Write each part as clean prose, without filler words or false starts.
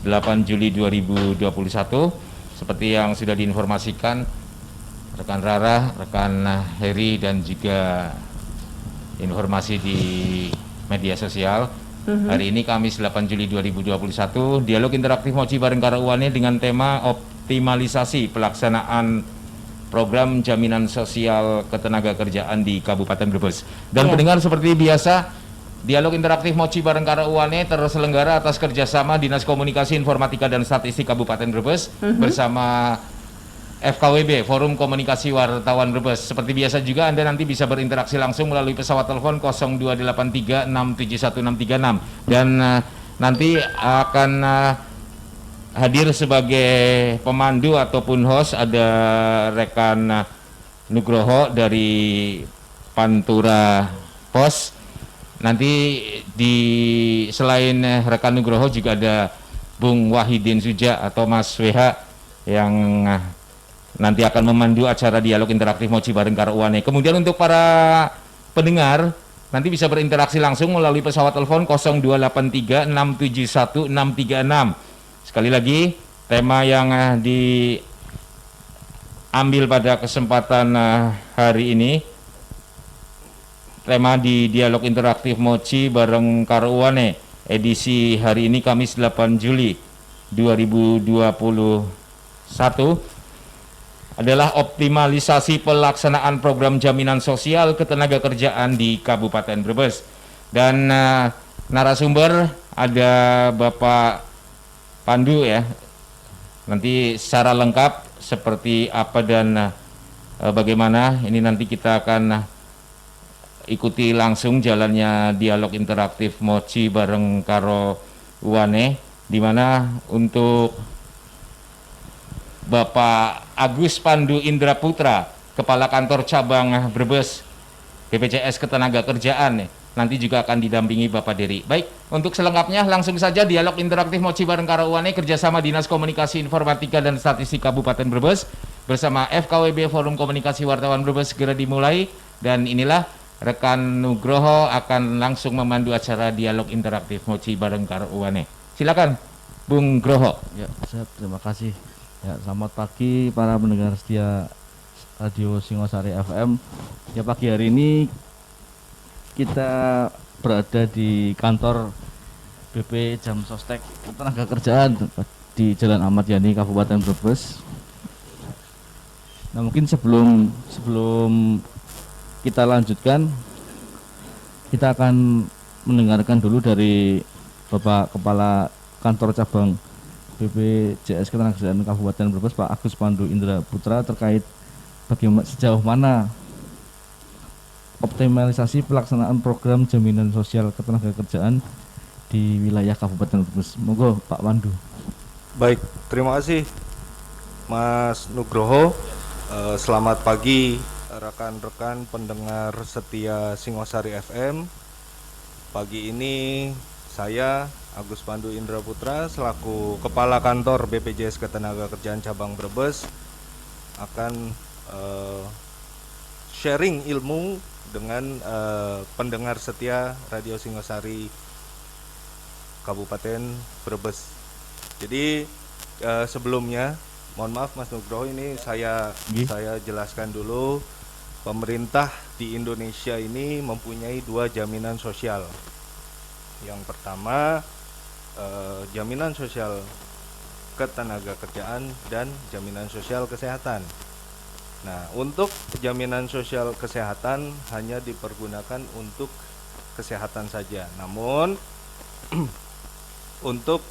8 Juli 2021. Seperti yang sudah diinformasikan rekan Rara, rekan Heri, dan juga informasi di media sosial. Hari ini Kamis 8 Juli 2021, dialog interaktif Mochi bareng Karo Uwane dengan tema optimalisasi pelaksanaan program jaminan sosial ketenagakerjaan di Kabupaten Brebes. Dan pendengar, seperti biasa, dialog interaktif Mochi bareng Karo Uwane terselenggara atas kerjasama Dinas Komunikasi Informatika dan Statistik Kabupaten Brebes bersama FKWB, Forum Komunikasi Wartawan Brebes. Seperti biasa juga Anda nanti bisa berinteraksi langsung melalui pesawat telepon 0283671636 dan nanti akan hadir sebagai pemandu ataupun host ada rekan Nugroho dari Pantura Pos. Nanti selain rekan Nugroho juga ada Bung Wahidin Suja atau Mas WH yang nanti akan memandu acara dialog interaktif Mochi bareng Karo Uwane. Kemudian untuk para pendengar nanti bisa berinteraksi langsung melalui pesawat telepon 0283671636. Sekali lagi, tema yang diambil pada kesempatan hari ini, tema di dialog interaktif Mochi bareng Karo Uwane edisi hari ini Kamis 8 Juli 2021 adalah optimalisasi pelaksanaan program jaminan sosial ketenagakerjaan di Kabupaten Brebes. Dan narasumber ada Bapak Pandu ya. Nanti secara lengkap seperti apa dan bagaimana ini nanti kita akan ikuti langsung jalannya dialog interaktif Mochi bareng Karo Uwane, di mana untuk Bapak Agus Pandu Indra Putra, Kepala Kantor Cabang Brebes BPJS Ketenagakerjaan, nanti juga akan didampingi Bapak Dery. Baik, untuk selengkapnya langsung saja dialog interaktif Mochi bareng Karo Uwane kerjasama Dinas Komunikasi Informatika dan Statistik Kabupaten Brebes bersama FKWB Forum Komunikasi Wartawan Brebes segera dimulai. Dan inilah rekan Nugroho akan langsung memandu acara dialog interaktif Mochi bareng Karo Uwane. Silakan Bung Groho. Ya, siap, terima kasih. Ya, selamat pagi para pendengar setia Radio Singosari FM. Ya, pagi hari ini kita berada di kantor BP Jam Sostek Ketenagakerjaan di Jalan Ahmad Yani, Kabupaten Brebes. Nah, mungkin sebelum kita lanjutkan, kita akan mendengarkan dulu dari Bapak Kepala Kantor Cabang BPJS Ketenagakerjaan Kabupaten Brebes, Pak Agus Pandu Indra Putra, terkait bagaimana sejauh mana optimalisasi pelaksanaan program jaminan sosial ketenagakerjaan di wilayah Kabupaten Brebes. Monggo Pak Pandu. Baik, terima kasih Mas Nugroho. Selamat pagi rekan-rekan pendengar setia Singosari FM. Pagi ini saya Agus Pandu Indra Putra selaku Kepala Kantor BPJS Ketenagakerjaan Cabang Brebes akan sharing ilmu dengan pendengar setia Radio Singosari Kabupaten Brebes. Jadi sebelumnya mohon maaf Mas Nugroho, ini saya jelaskan dulu. Pemerintah di Indonesia ini mempunyai 2 jaminan sosial. Yang pertama jaminan sosial ketenagakerjaan dan jaminan sosial kesehatan. Nah, untuk jaminan sosial kesehatan hanya dipergunakan untuk kesehatan saja. Namun untuk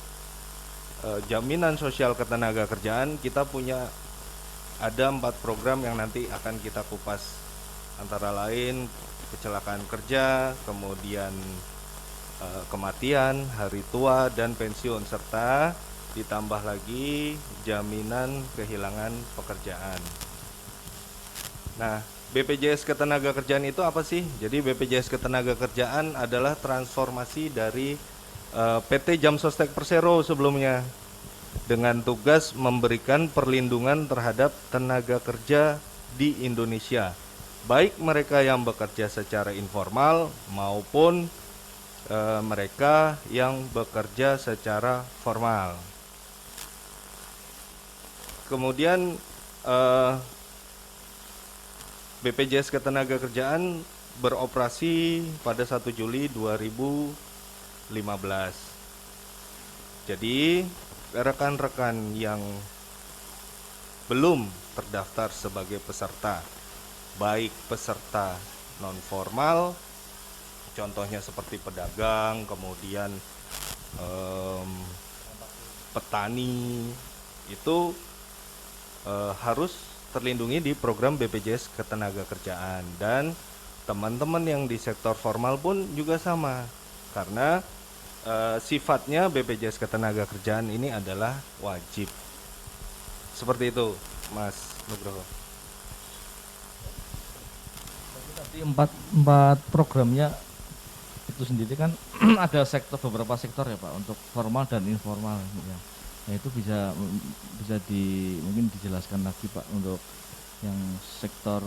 jaminan sosial ketenagakerjaan kita punya ada 4 program yang nanti akan kita kupas, antara lain kecelakaan kerja, kemudian kematian, hari tua, dan pensiun, serta ditambah lagi jaminan kehilangan pekerjaan. Nah, BPJS Ketenagakerjaan itu apa sih? Jadi BPJS Ketenagakerjaan adalah transformasi dari PT Jam Sostek Persero sebelumnya, dengan tugas memberikan perlindungan terhadap tenaga kerja di Indonesia, baik mereka yang bekerja secara informal maupun mereka yang bekerja secara formal. kemudian eh, BPJS Ketenagakerjaan beroperasi pada 1 Juli 2015. Jadi rekan-rekan yang belum terdaftar sebagai peserta, baik peserta non formal, contohnya seperti pedagang, kemudian petani, itu harus terlindungi di program BPJS Ketenagakerjaan. Dan teman-teman yang di sektor formal pun juga sama, karena sifatnya BPJS Ketenagakerjaan ini adalah wajib. Seperti itu, Mas Nugroho. Tadi empat programnya itu sendiri kan ada beberapa sektor ya Pak, untuk formal dan informal ya. Nah itu bisa mungkin dijelaskan lagi Pak, untuk yang sektor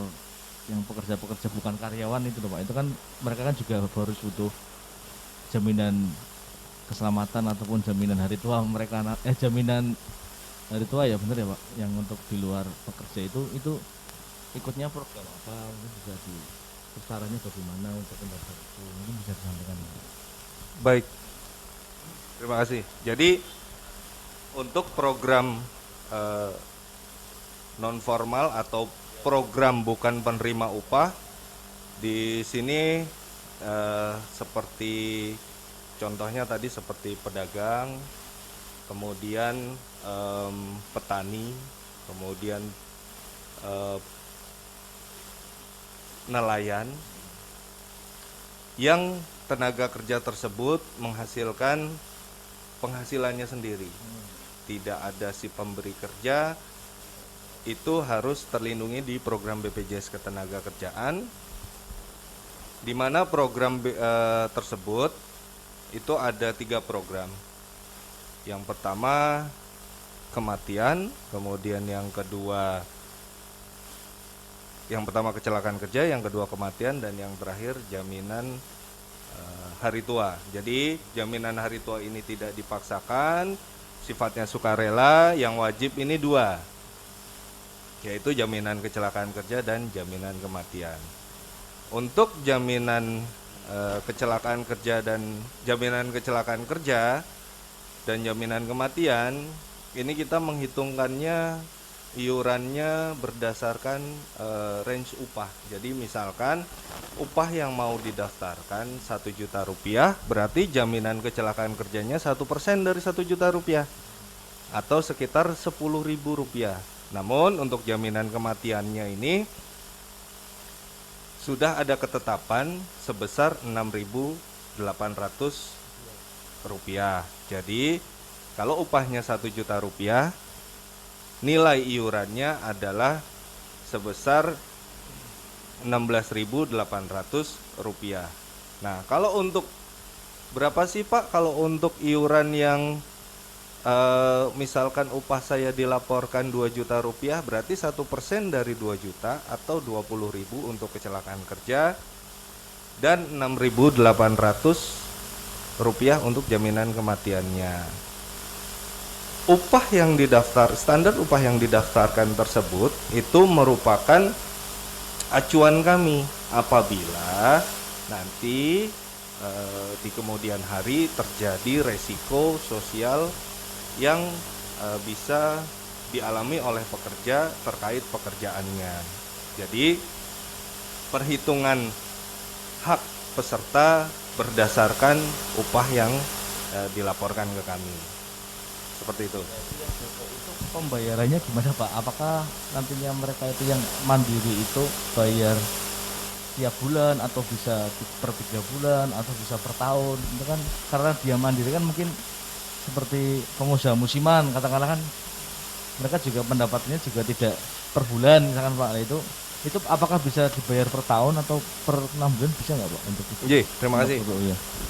yang pekerja-pekerja bukan karyawan itu loh Pak. Itu kan mereka kan juga harus butuh jaminan keselamatan ataupun jaminan hari tua mereka, jaminan hari tua ya, bener ya Pak, yang untuk di luar pekerja itu ikutnya program apa, mungkin bisa caranya bagaimana untuk pendaftar itu, mungkin bisa disampaikan. Baik, terima kasih. Jadi untuk program non formal atau program bukan penerima upah, di sini seperti contohnya tadi seperti pedagang, kemudian petani, kemudian nelayan, yang tenaga kerja tersebut menghasilkan penghasilannya sendiri, tidak ada si pemberi kerja, itu harus terlindungi di program BPJS Ketenagakerjaan, di mana program tersebut itu ada 3 program. Yang pertama kematian, kemudian yang pertama kecelakaan kerja, yang kedua kematian, dan yang terakhir jaminan hari tua. Jadi jaminan hari tua ini tidak dipaksakan, sifatnya sukarela. Yang wajib ini 2, yaitu jaminan kecelakaan kerja dan jaminan kematian. Untuk jaminan kecelakaan kerja dan jaminan kecelakaan kerja dan jaminan kematian, ini kita menghitungkannya iurannya berdasarkan range upah. Jadi misalkan upah yang mau didaftarkan 1 juta rupiah, berarti jaminan kecelakaan kerjanya 1% dari 1 juta rupiah atau sekitar 10.000 rupiah. Namun untuk jaminan kematiannya ini sudah ada ketetapan sebesar 6.800 rupiah. Jadi kalau upahnya 1 juta rupiah, nilai iurannya adalah sebesar 16.800 rupiah. Nah, kalau untuk berapa sih Pak kalau untuk iuran yang misalkan upah saya dilaporkan 2 juta rupiah, berarti 1% dari 2 juta atau 20.000 untuk kecelakaan kerja dan 6.800 rupiah untuk jaminan kematiannya. Standar upah yang didaftarkan tersebut itu merupakan acuan kami apabila nanti di kemudian hari terjadi resiko sosial yang bisa dialami oleh pekerja terkait pekerjaannya. Jadi perhitungan hak peserta berdasarkan upah yang dilaporkan ke kami. Seperti itu. Itu pembayarannya gimana Pak? Apakah nantinya mereka itu yang mandiri itu bayar tiap bulan atau bisa per 3 bulan atau bisa per tahun? Itu kan karena dia mandiri kan mungkin seperti pengusaha musiman, katakanlah kan mereka juga pendapatnya juga tidak per bulan misalkan Pak. Nah, itu apakah bisa dibayar per tahun atau per 6 bulan, bisa nggak Pak untuk itu? Iya, terima kasih.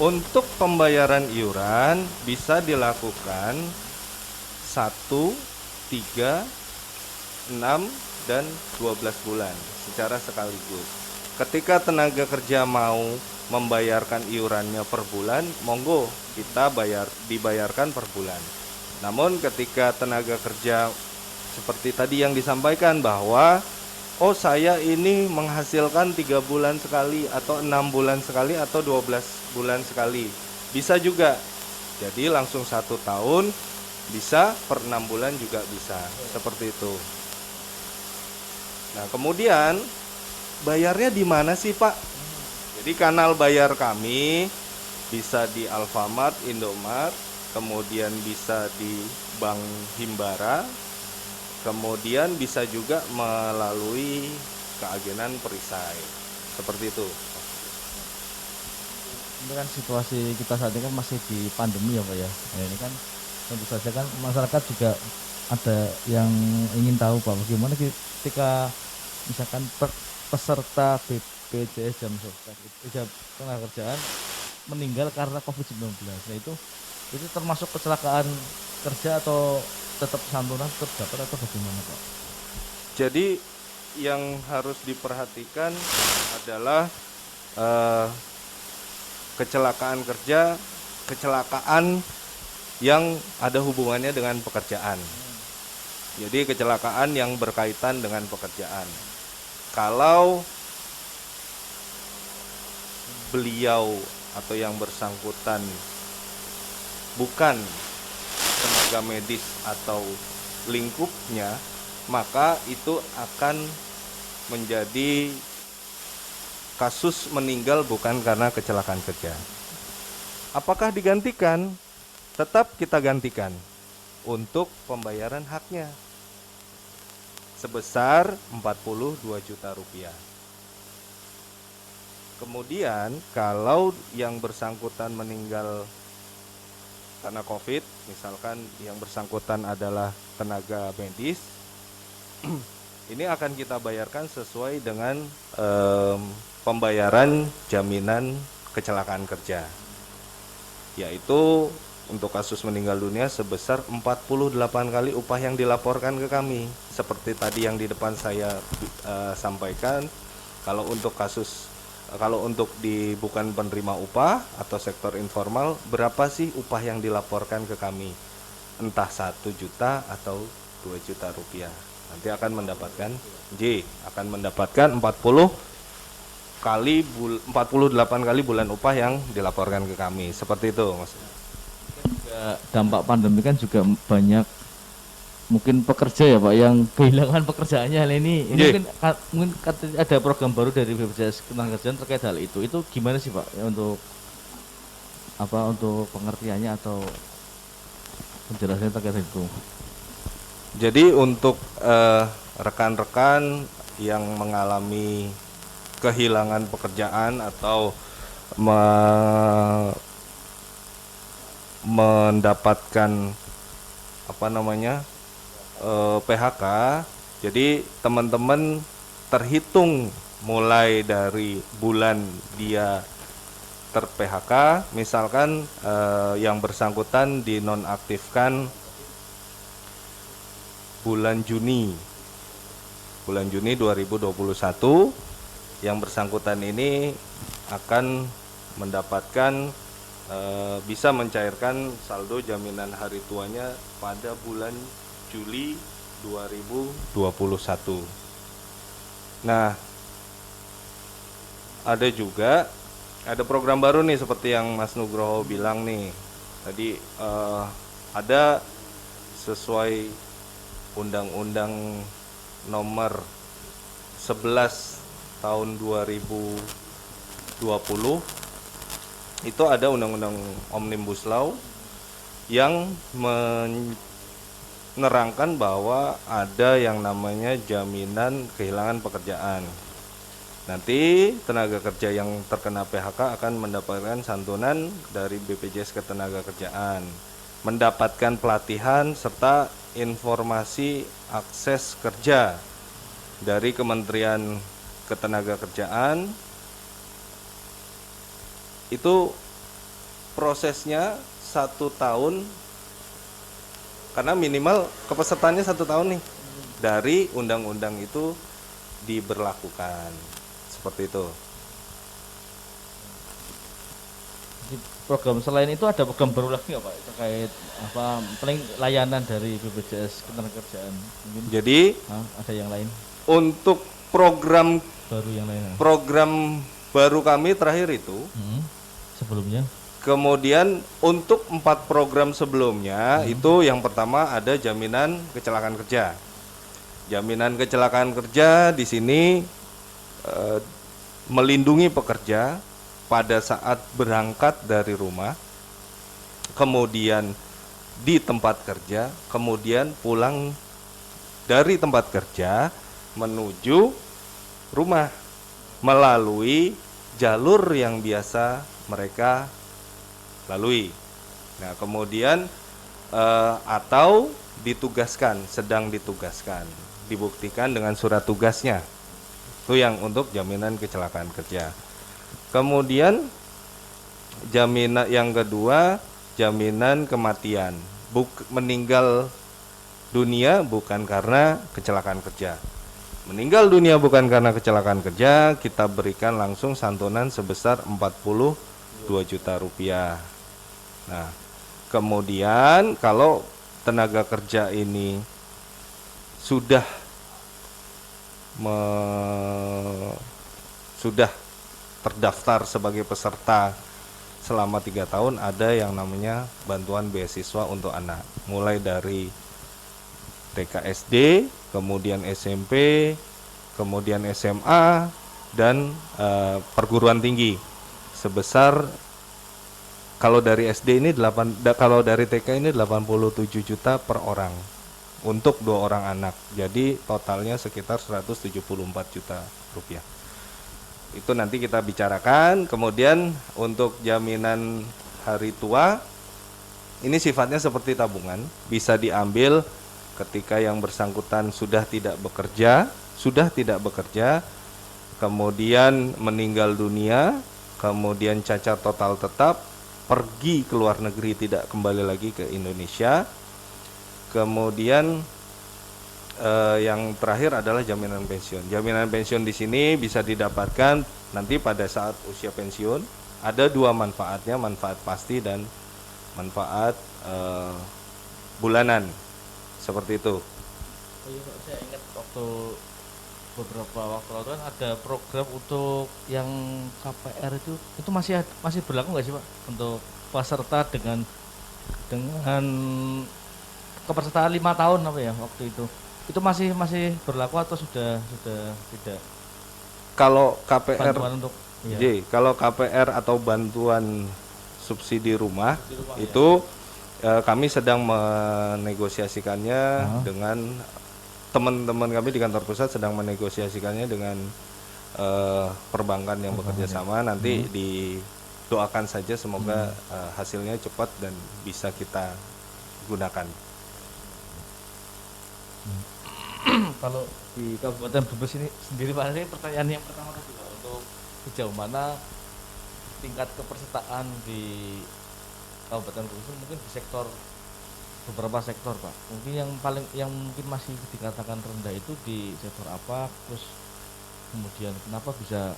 Untuk pembayaran iuran bisa dilakukan 1, 3, 6, dan 12 bulan secara sekaligus. Ketika tenaga kerja mau membayarkan iurannya per bulan, monggo kita dibayarkan per bulan. Namun ketika tenaga kerja seperti tadi yang disampaikan bahwa oh saya ini menghasilkan 3 bulan sekali atau 6 bulan sekali atau 12 bulan sekali. Bisa juga. Jadi langsung 1 tahun bisa, per 6 bulan juga bisa. Seperti itu. Nah, kemudian bayarnya di mana sih, Pak? Jadi kanal bayar kami bisa di Alfamart, Indomart, kemudian bisa di Bank Himbara, kemudian bisa juga melalui keagenan perisai. Seperti itu. Ini kan situasi kita saat ini kan masih di pandemi ya Pak ya. Nah, ini kan tentu saja kan masyarakat juga ada yang ingin tahu Pak bagaimana ketika misalkan peserta BPJS tenaga kerjaan meninggal karena COVID-19. Nah itu termasuk kecelakaan kerja atau tetap santunan tetap dapat atau bagaimana Pak? Jadi yang harus diperhatikan adalah kecelakaan kerja, kecelakaan yang ada hubungannya dengan pekerjaan. Jadi kecelakaan yang berkaitan dengan pekerjaan. Kalau beliau atau yang bersangkutan bukan tenaga medis atau lingkupnya, maka itu akan menjadi kasus meninggal bukan karena kecelakaan kerja. Apakah digantikan? Tetap kita gantikan untuk pembayaran haknya sebesar 42 juta rupiah. Kemudian kalau yang bersangkutan meninggal karena COVID, misalkan yang bersangkutan adalah tenaga medis, ini akan kita bayarkan sesuai dengan pembayaran jaminan kecelakaan kerja, yaitu untuk kasus meninggal dunia sebesar 48 kali upah yang dilaporkan ke kami. Seperti tadi yang di depan saya sampaikan, kalau untuk di bukan penerima upah atau sektor informal, berapa sih upah yang dilaporkan ke kami? Entah 1 juta atau 2 juta rupiah. Nanti akan mendapatkan akan mendapatkan 48 kali bulan upah yang dilaporkan ke kami. Seperti itu, Mas. Dampak pandemi kan juga banyak mungkin pekerja ya Pak yang kehilangan pekerjaannya. Ini mungkin ada program baru dari BPJS Ketenagakerjaan terkait hal itu. Itu gimana sih Pak ya, untuk pengertiannya atau penjelasannya terkait itu? Jadi untuk rekan-rekan yang mengalami kehilangan pekerjaan atau mendapatkan PHK, jadi teman-teman terhitung mulai dari bulan dia ter-PHK, misalkan yang bersangkutan dinonaktifkan bulan Juni 2021, yang bersangkutan ini akan mendapatkan bisa mencairkan saldo jaminan hari tuanya pada bulan Juli 2021. Nah, ada program baru nih seperti yang Mas Nugroho bilang nih. Tadi ada sesuai Undang-Undang nomor 11 tahun 2020, itu ada Undang-Undang Omnibus Law yang menerangkan bahwa ada yang namanya jaminan kehilangan pekerjaan. Nanti tenaga kerja yang terkena PHK akan mendapatkan santunan dari BPJS Ketenagakerjaan, mendapatkan pelatihan serta informasi akses kerja dari Kementerian Ketenagakerjaan. Itu prosesnya 1 tahun, karena minimal kepesertaannya 1 tahun nih dari undang-undang itu diberlakukan. Seperti itu. program selain itu ada program baru lagi nggak Pak terkait apa paling layanan dari BPJS Ketenagakerjaan mungkin Jadi ada yang lain untuk program baru yang lain program baru kami terakhir itu, sebelumnya kemudian untuk 4 program sebelumnya itu yang pertama ada jaminan kecelakaan kerja. Jaminan kecelakaan kerja di sini melindungi pekerja pada saat berangkat dari rumah, kemudian di tempat kerja, kemudian pulang dari tempat kerja menuju rumah melalui jalur yang biasa mereka lalui. Nah, kemudian atau ditugaskan, sedang ditugaskan, dibuktikan dengan surat tugasnya. Itu yang untuk jaminan kecelakaan kerja. Kemudian jaminan yang kedua, jaminan kematian. Meninggal dunia bukan karena kecelakaan kerja. Meninggal dunia bukan karena kecelakaan kerja, kita berikan langsung santunan sebesar 42 juta rupiah. Nah, kemudian kalau tenaga kerja ini sudah terdaftar sebagai peserta selama 3 tahun, ada yang namanya bantuan beasiswa untuk anak, mulai dari TK SD, kemudian SMP, kemudian SMA, dan perguruan tinggi sebesar kalau dari SD ini kalau dari TK ini 87 juta per orang untuk 2 orang anak. Jadi totalnya sekitar 174 juta rupiah. Itu nanti kita bicarakan. Kemudian untuk jaminan hari tua ini sifatnya seperti tabungan, bisa diambil ketika yang bersangkutan sudah tidak bekerja, kemudian meninggal dunia, kemudian cacat total tetap, pergi ke luar negeri tidak kembali lagi ke Indonesia. Kemudian yang terakhir adalah jaminan pensiun. Jaminan pensiun di sini bisa didapatkan nanti pada saat usia pensiun. Ada 2 manfaatnya, manfaat pasti dan manfaat bulanan. Seperti itu. Oh iya Pak, saya ingat waktu beberapa waktu lalu kan ada program untuk yang KPR itu masih berlaku nggak sih Pak untuk peserta dengan kepesertaan 5 tahun apa ya waktu itu masih berlaku atau sudah tidak? Kalau KPR Bantuan untuk kalau KPR atau bantuan subsidi rumah itu kami sedang menegosiasikannya dengan teman-teman kami di kantor pusat, sedang menegosiasikannya dengan perbankan yang bekerja sama. Nanti didoakan saja semoga hasilnya cepat dan bisa kita gunakan. Kalau di Kabupaten Brebes ini sendiri Pak, ini pertanyaan yang pertama tadi Pak, untuk sejauh mana tingkat kepesertaan di Kabupaten Brebes mungkin di beberapa sektor Pak, mungkin yang mungkin masih dikatakan rendah itu di sektor apa, terus kemudian kenapa bisa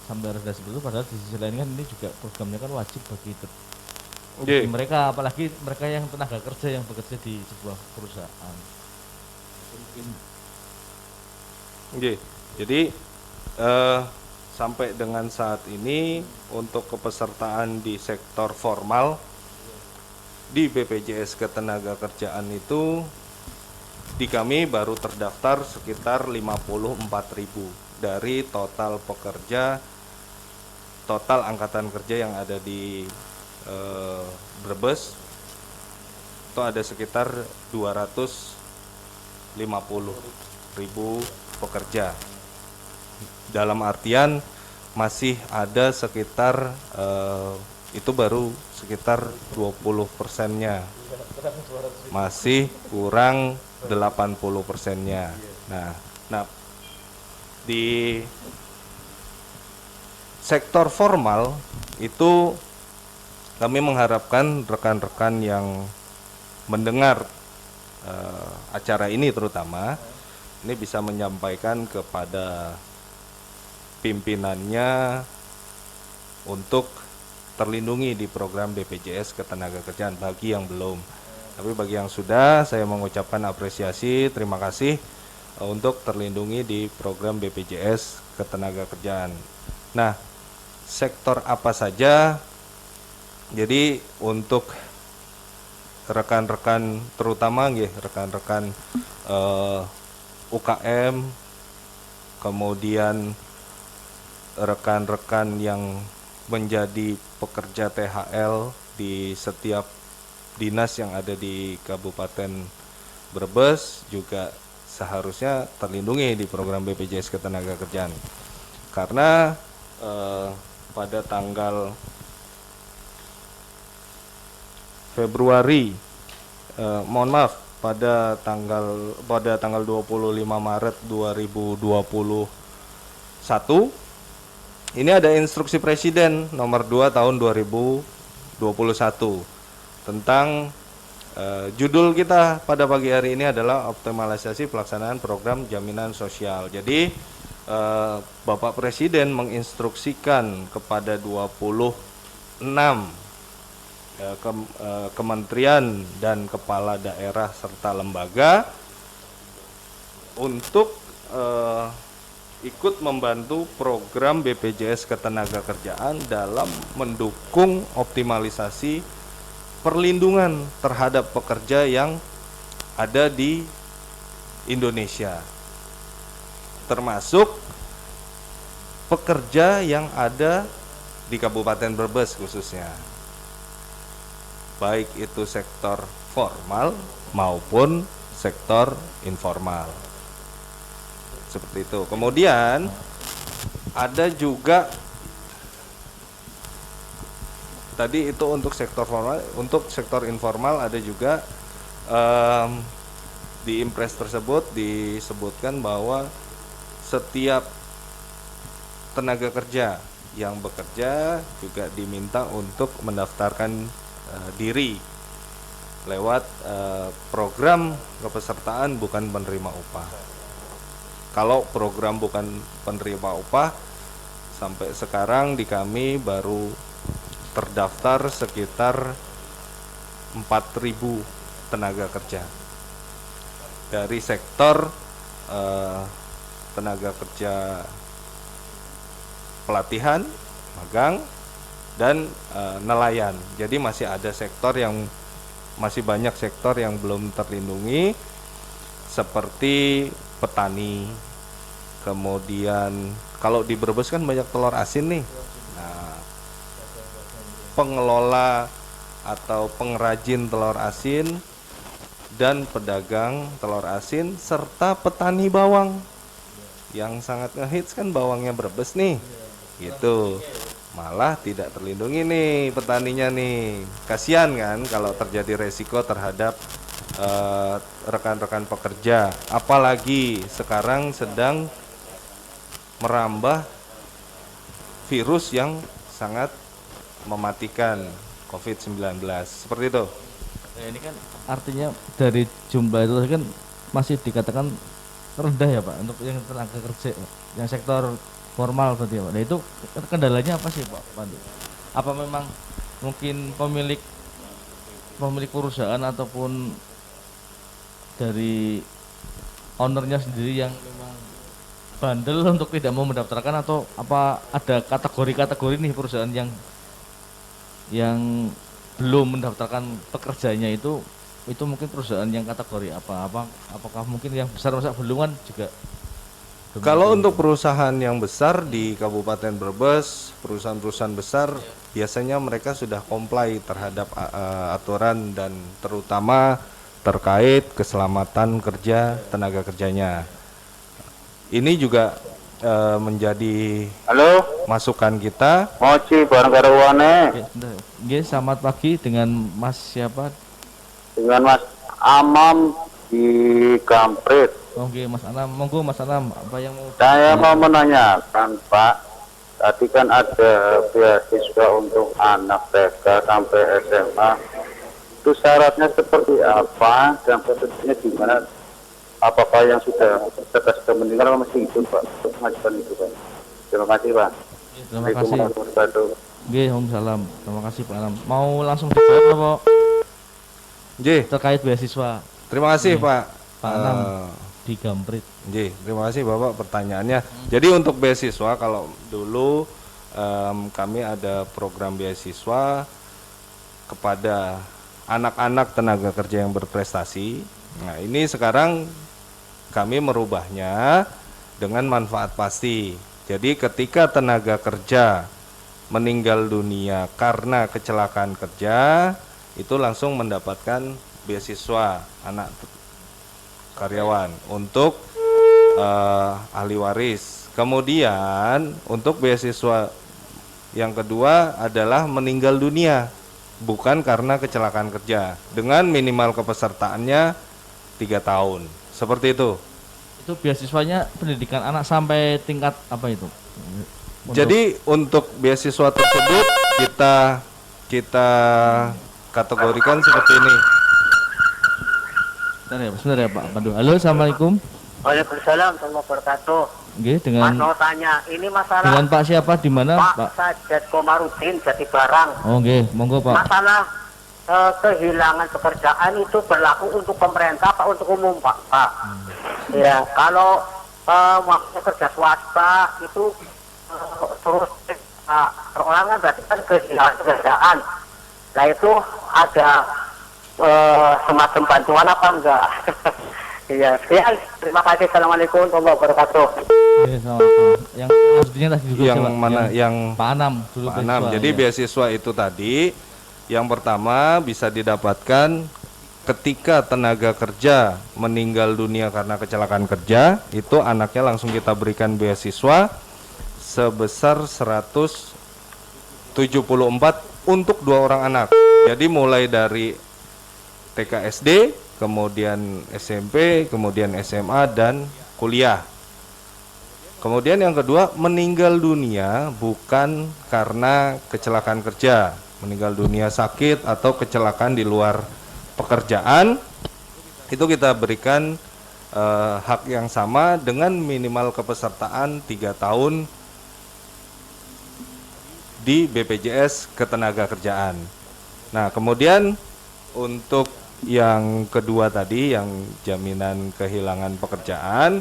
sampai rendah seperti itu, padahal di sisi lain kan ini juga programnya kan wajib bagi mereka, apalagi mereka yang tenaga kerja yang bekerja di sebuah perusahaan. Mungkin jadi sampai dengan saat ini untuk kepesertaan di sektor formal di BPJS Ketenagakerjaan itu di kami baru terdaftar sekitar 54.000 dari total pekerja, total angkatan kerja yang ada di Brebes itu ada sekitar 250.000 pekerja. Dalam artian masih ada sekitar itu baru sekitar 20%-nya, masih kurang 80%-nya. Nah, di sektor formal itu kami mengharapkan rekan-rekan yang mendengar acara ini terutama ini bisa menyampaikan kepada pimpinannya untuk terlindungi di program BPJS Ketenagakerjaan bagi yang belum. Tapi bagi yang sudah, saya mengucapkan apresiasi, terima kasih untuk terlindungi di program BPJS Ketenagakerjaan. Nah, sektor apa saja? Jadi untuk rekan-rekan terutama rekan-rekan UKM, kemudian rekan-rekan yang menjadi pekerja THL di setiap dinas yang ada di Kabupaten Brebes juga seharusnya terlindungi di program BPJS Ketenagakerjaan. Karena pada tanggal Februari, pada tanggal 25 Maret 2021 ini ada instruksi Presiden nomor 2 tahun 2021 tentang judul kita pada pagi hari ini adalah optimalisasi pelaksanaan program jaminan sosial. Jadi Bapak Presiden menginstruksikan kepada 26 kementerian dan kepala daerah serta lembaga untuk ikut membantu program BPJS Ketenagakerjaan dalam mendukung optimalisasi perlindungan terhadap pekerja yang ada di Indonesia, termasuk pekerja yang ada di Kabupaten Brebes khususnya, baik itu sektor formal maupun sektor informal. Seperti itu. Kemudian ada juga tadi itu untuk sektor formal, untuk sektor informal ada juga di impres tersebut disebutkan bahwa setiap tenaga kerja yang bekerja juga diminta untuk mendaftarkan diri lewat program kepesertaan bukan penerima upah. Kalau program bukan penerima upah sampai sekarang di kami baru terdaftar sekitar 4.000 tenaga kerja dari sektor tenaga kerja pelatihan, magang, dan nelayan. Jadi masih ada masih banyak sektor yang belum terlindungi seperti petani. Kemudian kalau di Brebes kan banyak telur asin nih. Nah, pengelola atau pengrajin telur asin dan pedagang telur asin serta petani bawang. Yang sangat ngehits kan bawangnya Brebes nih. Gitu. Malah tidak terlindungi nih petaninya nih. Kasihan kan kalau terjadi resiko terhadap rekan-rekan pekerja, apalagi sekarang sedang merambah virus yang sangat mematikan COVID-19 seperti itu. Ya, ini kan artinya dari jumlah itu kan masih dikatakan rendah ya Pak untuk yang tenaga kerja yang sektor formal tadi ya Pak. Nah itu kendalanya apa sih Pak Pandu? Apa memang mungkin pemilik perusahaan ataupun dari ownernya sendiri yang memang bandel untuk tidak mau mendaftarkan, atau apa ada kategori-kategori nih perusahaan yang belum mendaftarkan pekerjanya itu mungkin perusahaan yang kategori apakah mungkin yang besar masa belum kan juga? Kalau untuk perusahaan yang besar di Kabupaten Brebes, perusahaan-perusahaan besar biasanya mereka sudah comply terhadap aturan dan terutama terkait keselamatan kerja tenaga kerjanya. Ini juga menjadi masukan kita. Moci bareng karo wane. Nggih, selamat pagi dengan Mas siapa? Dengan Mas Amam di Kamprit. Oke, Mas Anam, monggo Mas Anam, apa yang mau Saya mau menanyakan Pak, tadi kan ada beasiswa untuk anak TK sampai SMA. Itu syaratnya seperti apa dan prosesnya gimana? Apakah yang sudah mendengar masih itu Pak untuk mengajukan itu Pak? Terima kasih Pak. Terima kasih. Nggih, Waalaikumsalam. Terima kasih Pak Anam. Mau langsung dijawab apa Nggih, terkait beasiswa terima kasih Pak. Pak Anam di Gamprit? Nggih, terima kasih Bapak pertanyaannya. Jadi untuk beasiswa kalau dulu kami ada program beasiswa kepada anak-anak tenaga kerja yang berprestasi. Nah, ini sekarang kami merubahnya dengan manfaat pasti. Jadi ketika tenaga kerja meninggal dunia karena kecelakaan kerja, itu langsung mendapatkan beasiswa anak karyawan untuk ahli waris. Kemudian untuk beasiswa yang kedua adalah meninggal dunia bukan karena kecelakaan kerja dengan minimal kepesertaannya 3 tahun. Seperti itu. Itu beasiswanya pendidikan anak sampai tingkat apa itu? Jadi untuk beasiswa tersebut kita kategorikan seperti ini. Sebentar ya Pak Pandu. Halo, Assalamualaikum. Waalaikumsalam warahmatullahi wabarakatuh. Nggih, Mas dengan mau tanya, ini masalah dengan Pak siapa di mana, Pak Pak? Sajat Komarudin Jatibarang. Oh, nggih, monggo Pak. Masalah kehilangan pekerjaan itu berlaku untuk pemerintah apa untuk umum, Pak? Ya, kalau waktu kerja swasta itu terus perorangan berarti kan kehilangan pekerjaan. Nah itu ada semacam bantuan apa enggak? Iya, sekian. Terima kasih. Assalamualaikum warahmatullahi wabarakatuh. Oke, assalamualaikum. Yang maksudnya tadi juga Yang siapa? mana yang Pak Anam dulu Pak Anam. Jadi ya. beasiswa itu tadi yang pertama bisa didapatkan ketika tenaga kerja meninggal dunia karena kecelakaan kerja, itu anaknya langsung kita berikan beasiswa sebesar 174 untuk 2 orang anak. Jadi mulai dari TK SD, kemudian SMP, kemudian SMA dan kuliah. Kemudian yang kedua, meninggal dunia bukan karena kecelakaan kerja, meninggal dunia sakit atau kecelakaan di luar pekerjaan, itu kita berikan hak yang sama dengan minimal kepesertaan 3 tahun di BPJS Ketenagakerjaan. Nah, kemudian untuk yang kedua tadi, yang jaminan kehilangan pekerjaan,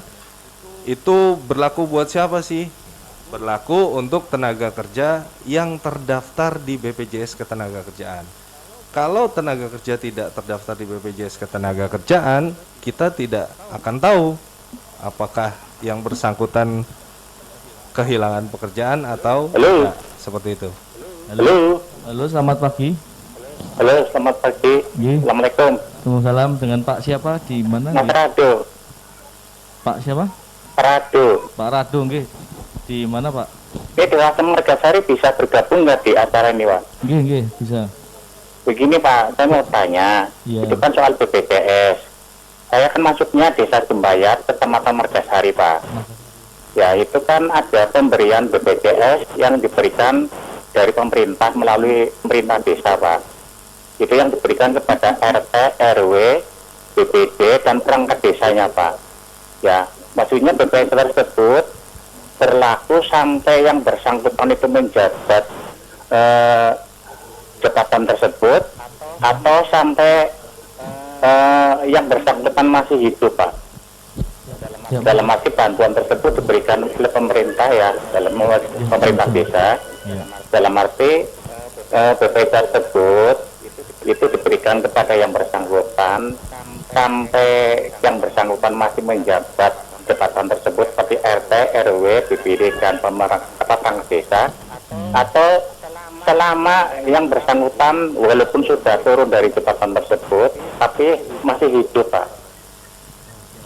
itu berlaku buat siapa sih? Berlaku untuk tenaga kerja yang terdaftar di BPJS Ketenagakerjaan. Kalau tenaga kerja tidak terdaftar di BPJS Ketenagakerjaan, kita tidak akan tahu apakah yang bersangkutan kehilangan pekerjaan atau tidak, seperti itu. Halo. Halo, selamat pagi. Halo, selamat pagi. Nggih. Assalamualaikum. Waalaikumsalam. Dengan Pak siapa di mana? Mas nggih? Rado. Pak siapa? Rado. Pak Rado, nggih. Di mana, Pak? Ini Dewasa Margasari bisa bergabung nggak di acara ini, Pak? Nggih, nggih, bisa. Begini, Pak, saya mau tanya. Iya. Itu kan soal BPJS. Saya kan masuknya Desa Jembayat, Kecamatan Margasari, Pak. Ya, itu kan ada pemberian BPJS yang diberikan dari pemerintah melalui pemerintah desa, Pak. Itu yang diberikan kepada RT, RW, BPD, dan perangkat desanya, Pak. Ya, maksudnya BPJS tersebut berlaku sampai yang bersangkutan itu menjabat jabatan tersebut atau sampai yang bersangkutan masih hidup, Pak. Dalam arti bantuan tersebut diberikan oleh pemerintah ya, dalam pemerintah desa. Dalam arti BPJS tersebut itu diberikan kepada yang bersangkutan sampai yang bersangkutan masih menjabat jabatan tersebut seperti RT, RW, BPD dan perangkat desa, atau selama yang bersangkutan walaupun sudah turun dari jabatan tersebut tapi masih hidup, Pak.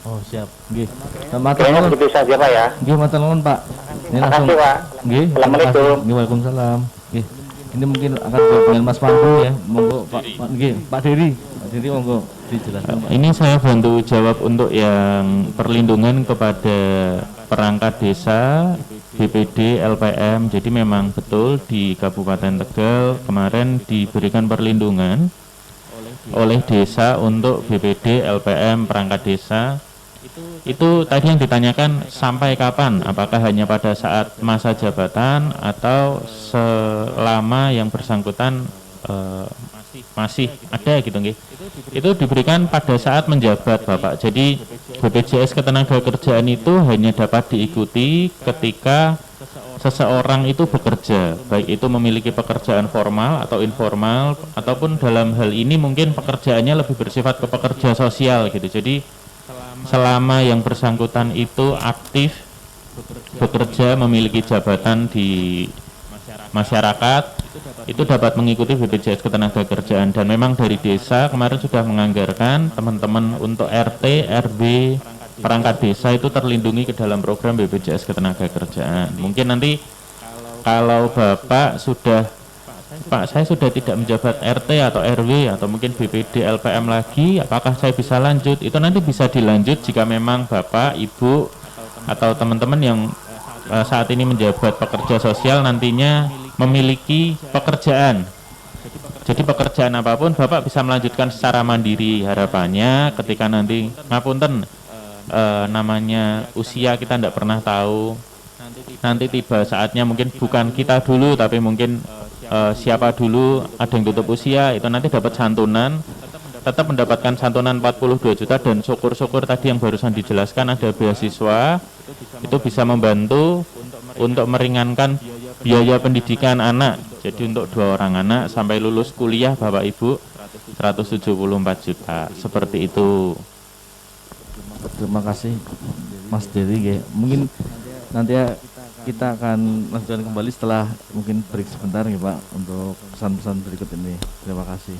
Oh, siap. Nggih. Matur Kayaknya nuwun. begitu saja, Pak ya. Nggih, matur nuwun, Pak. Ini Terima kasih, Pak. Nggih. Assalamualaikum. Nggih, Waalaikumsalam. Nggih. Ini mungkin akan jawab dengan Mas Pandu ya. Monggo Pak. Nggih, Pak Dery. Pak Dery monggo dijelaskan, Pak. Ini saya bantu jawab untuk yang perlindungan kepada perangkat desa, BPD, LPM. Jadi memang betul di Kabupaten Tegal kemarin diberikan perlindungan oleh desa untuk BPD, LPM, perangkat desa Itu tadi yang ditanyakan sampai kapan? Apakah hanya pada saat masa jabatan atau selama yang bersangkutan masih ada gitu nggih. Itu diberikan pada saat menjabat Bapak. Jadi BPJS Ketenagakerjaan itu hanya dapat diikuti ketika seseorang itu bekerja, baik itu memiliki pekerjaan formal atau informal, ataupun dalam hal ini mungkin pekerjaannya lebih bersifat ke pekerja sosial gitu. Jadi selama yang bersangkutan itu aktif bekerja, memiliki jabatan di masyarakat, itu dapat mengikuti BPJS Ketenagakerjaan. Dan memang dari desa kemarin sudah menganggarkan teman-teman untuk RT, RW, perangkat desa itu terlindungi ke dalam program BPJS Ketenagakerjaan. Mungkin nanti kalau Bapak sudah, Pak saya sudah tidak menjabat RT atau RW atau mungkin BPD LPM lagi, apakah saya bisa lanjut? Itu nanti bisa dilanjut jika memang Bapak, Ibu atau teman-teman yang saat ini menjabat pekerja sosial nantinya memiliki pekerjaan. Jadi pekerjaan apapun Bapak bisa melanjutkan secara mandiri. Harapannya ketika nanti ngapunten namanya usia kita tidak pernah tahu, nanti tiba saatnya mungkin bukan kita dulu tapi mungkin siapa dulu ada yang tutup usia, itu nanti dapat santunan, tetap mendapatkan santunan 42 juta. Dan syukur-syukur tadi yang barusan dijelaskan ada beasiswa, itu bisa membantu untuk meringankan biaya pendidikan anak. Jadi untuk 2 orang anak sampai lulus kuliah Bapak Ibu 174 juta, seperti itu. Terima kasih Mas Dery ya. Mungkin nanti ya kita akan lanjutkan kembali setelah mungkin break sebentar ya Pak untuk pesan-pesan berikut ini. Terima kasih.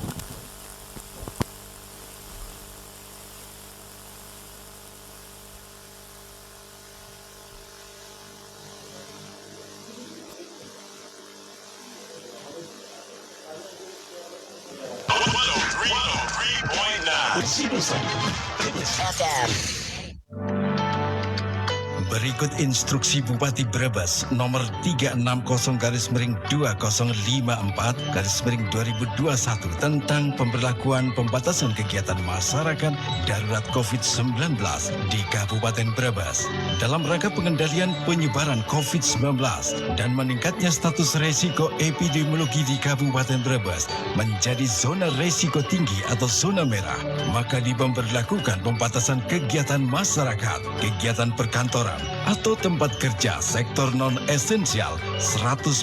Berikut instruksi Bupati Brebes nomor 360-2054-2021 tentang pemberlakuan pembatasan kegiatan masyarakat darurat COVID-19 di Kabupaten Brebes dalam rangka pengendalian penyebaran COVID-19 dan meningkatnya status resiko epidemiologi di Kabupaten Brebes menjadi zona resiko tinggi atau zona merah, maka diberlakukan pembatasan kegiatan masyarakat, kegiatan perkantoran atau tempat kerja sektor non-esensial 100%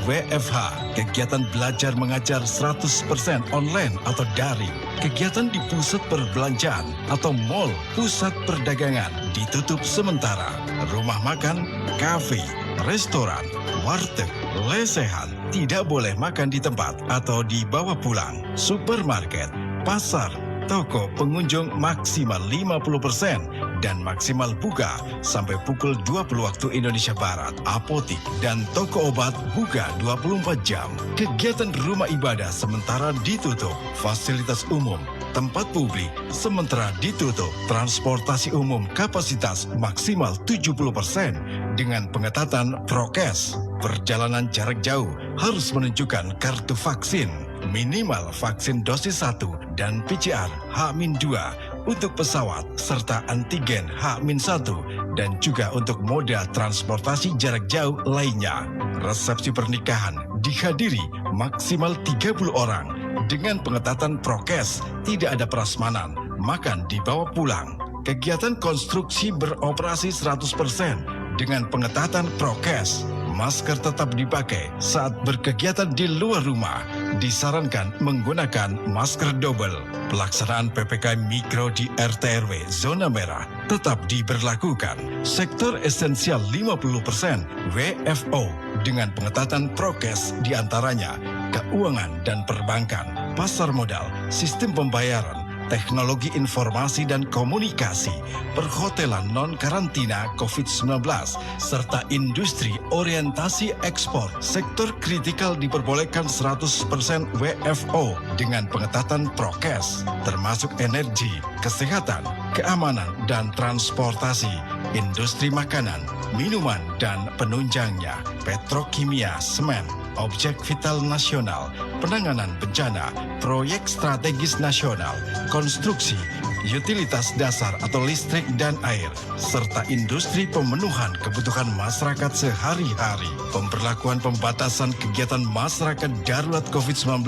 WFH, kegiatan belajar mengajar 100% online atau daring, kegiatan di pusat perbelanjaan atau mal, pusat perdagangan ditutup sementara, rumah makan, kafe, restoran, warteg, lesehan tidak boleh makan di tempat atau dibawa pulang, supermarket, pasar, toko pengunjung maksimal 50% dan maksimal buka sampai pukul 20 waktu Indonesia Barat. Apotik dan toko obat buka 24 jam. Kegiatan rumah ibadah sementara ditutup. Fasilitas umum, tempat publik sementara ditutup. Transportasi umum kapasitas maksimal 70% dengan pengetatan prokes. Perjalanan jarak jauh harus menunjukkan kartu vaksin. Minimal vaksin dosis 1 dan PCR H-2 untuk pesawat serta antigen H-1 dan juga untuk moda transportasi jarak jauh lainnya. Resepsi pernikahan dihadiri maksimal 30 orang dengan pengetatan prokes, tidak ada prasmanan, makan dibawa pulang. Kegiatan konstruksi beroperasi 100% dengan pengetatan prokes. Masker tetap dipakai saat berkegiatan di luar rumah. Disarankan menggunakan masker double. Pelaksanaan PPKM Mikro di RT/RW zona merah tetap diberlakukan. Sektor esensial 50% WFO dengan pengetatan prokes diantaranya keuangan dan perbankan, pasar modal, sistem pembayaran, teknologi informasi dan komunikasi, perhotelan non-karantina COVID-19, serta industri orientasi ekspor. Sektor kritikal diperbolehkan 100% WFO dengan pengetatan prokes, termasuk energi, kesehatan, keamanan, dan transportasi, industri makanan, minuman, dan penunjangnya, petrokimia, semen, objek vital nasional, penanganan bencana, proyek strategis nasional, konstruksi, utilitas dasar atau listrik dan air, serta industri pemenuhan kebutuhan masyarakat sehari-hari. Pemberlakuan pembatasan kegiatan masyarakat darurat COVID-19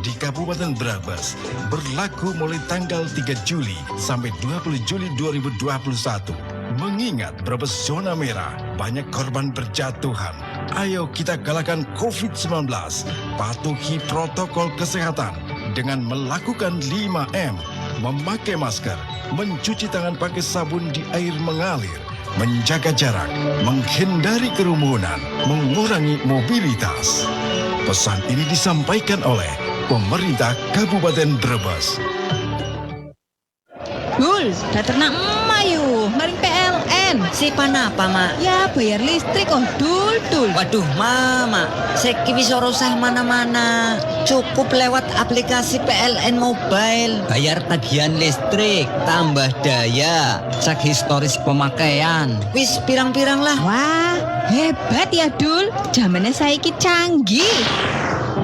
di Kabupaten Brebes berlaku mulai tanggal 3 Juli sampai 20 Juli 2021. Mengingat Brebes zona merah, banyak korban berjatuhan. Ayo kita galakkan COVID-19, patuhi protokol kesehatan dengan melakukan 5M, memakai masker, mencuci tangan pakai sabun di air mengalir, menjaga jarak, menghindari kerumunan, mengurangi mobilitas. Pesan ini disampaikan oleh pemerintah Kabupaten Brebes. Gul, ternak emak yuk, maring PLN. Si panapa, Mak? Ya bayar listrik oh dul. Waduh, Mama, seki bisa rusah mana-mana. Cukup lewat aplikasi PLN Mobile. Bayar tagihan listrik, tambah daya, cek historis pemakaian. Wis pirang-pirang lah. Wah, hebat ya Dul. Zamannya saiki canggih.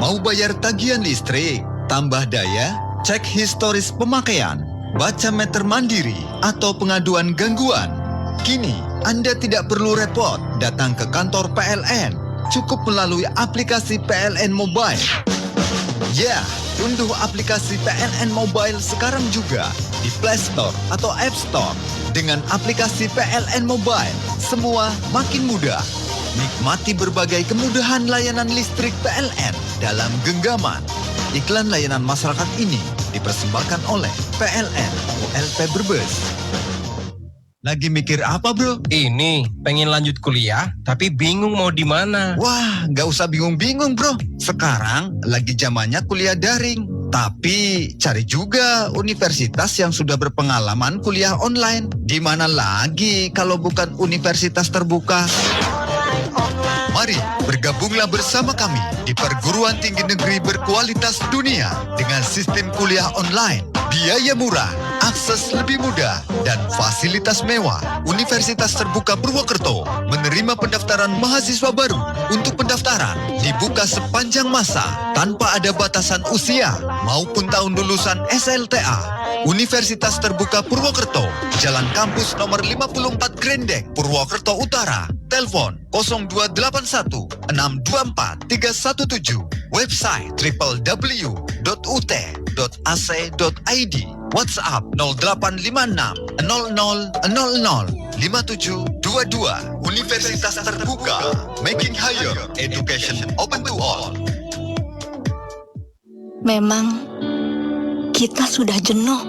Mau bayar tagihan listrik, tambah daya, cek historis pemakaian, baca meter mandiri, atau pengaduan gangguan. Kini, Anda tidak perlu repot datang ke kantor PLN. Cukup melalui aplikasi PLN Mobile. Ya, unduh aplikasi PLN Mobile sekarang juga di Play Store atau App Store. Dengan aplikasi PLN Mobile, semua makin mudah. Nikmati berbagai kemudahan layanan listrik PLN dalam genggaman. Iklan layanan masyarakat ini dipersembahkan oleh PLN ULP Brebes. Lagi mikir apa, bro? Ini, pengen lanjut kuliah, tapi bingung mau di mana. Wah, nggak usah bingung-bingung, bro. Sekarang lagi zamannya kuliah daring. Tapi cari juga universitas yang sudah berpengalaman kuliah online. Di mana lagi kalau bukan universitas terbuka? Mari bergabunglah bersama kami di perguruan tinggi negeri berkualitas dunia dengan sistem kuliah online, biaya murah, akses lebih mudah, dan fasilitas mewah. Universitas Terbuka Purwokerto menerima pendaftaran mahasiswa baru. Untuk pendaftaran dibuka sepanjang masa tanpa ada batasan usia maupun tahun lulusan SLTA. Universitas Terbuka Purwokerto, Jalan Kampus nomor 54 Grendek, Purwokerto Utara. Telepon 0281 624 317. Website www.ut.ac.id. WhatsApp 0856 00 00 5722. Universitas Terbuka, making higher education open to all. Memang kita sudah jenuh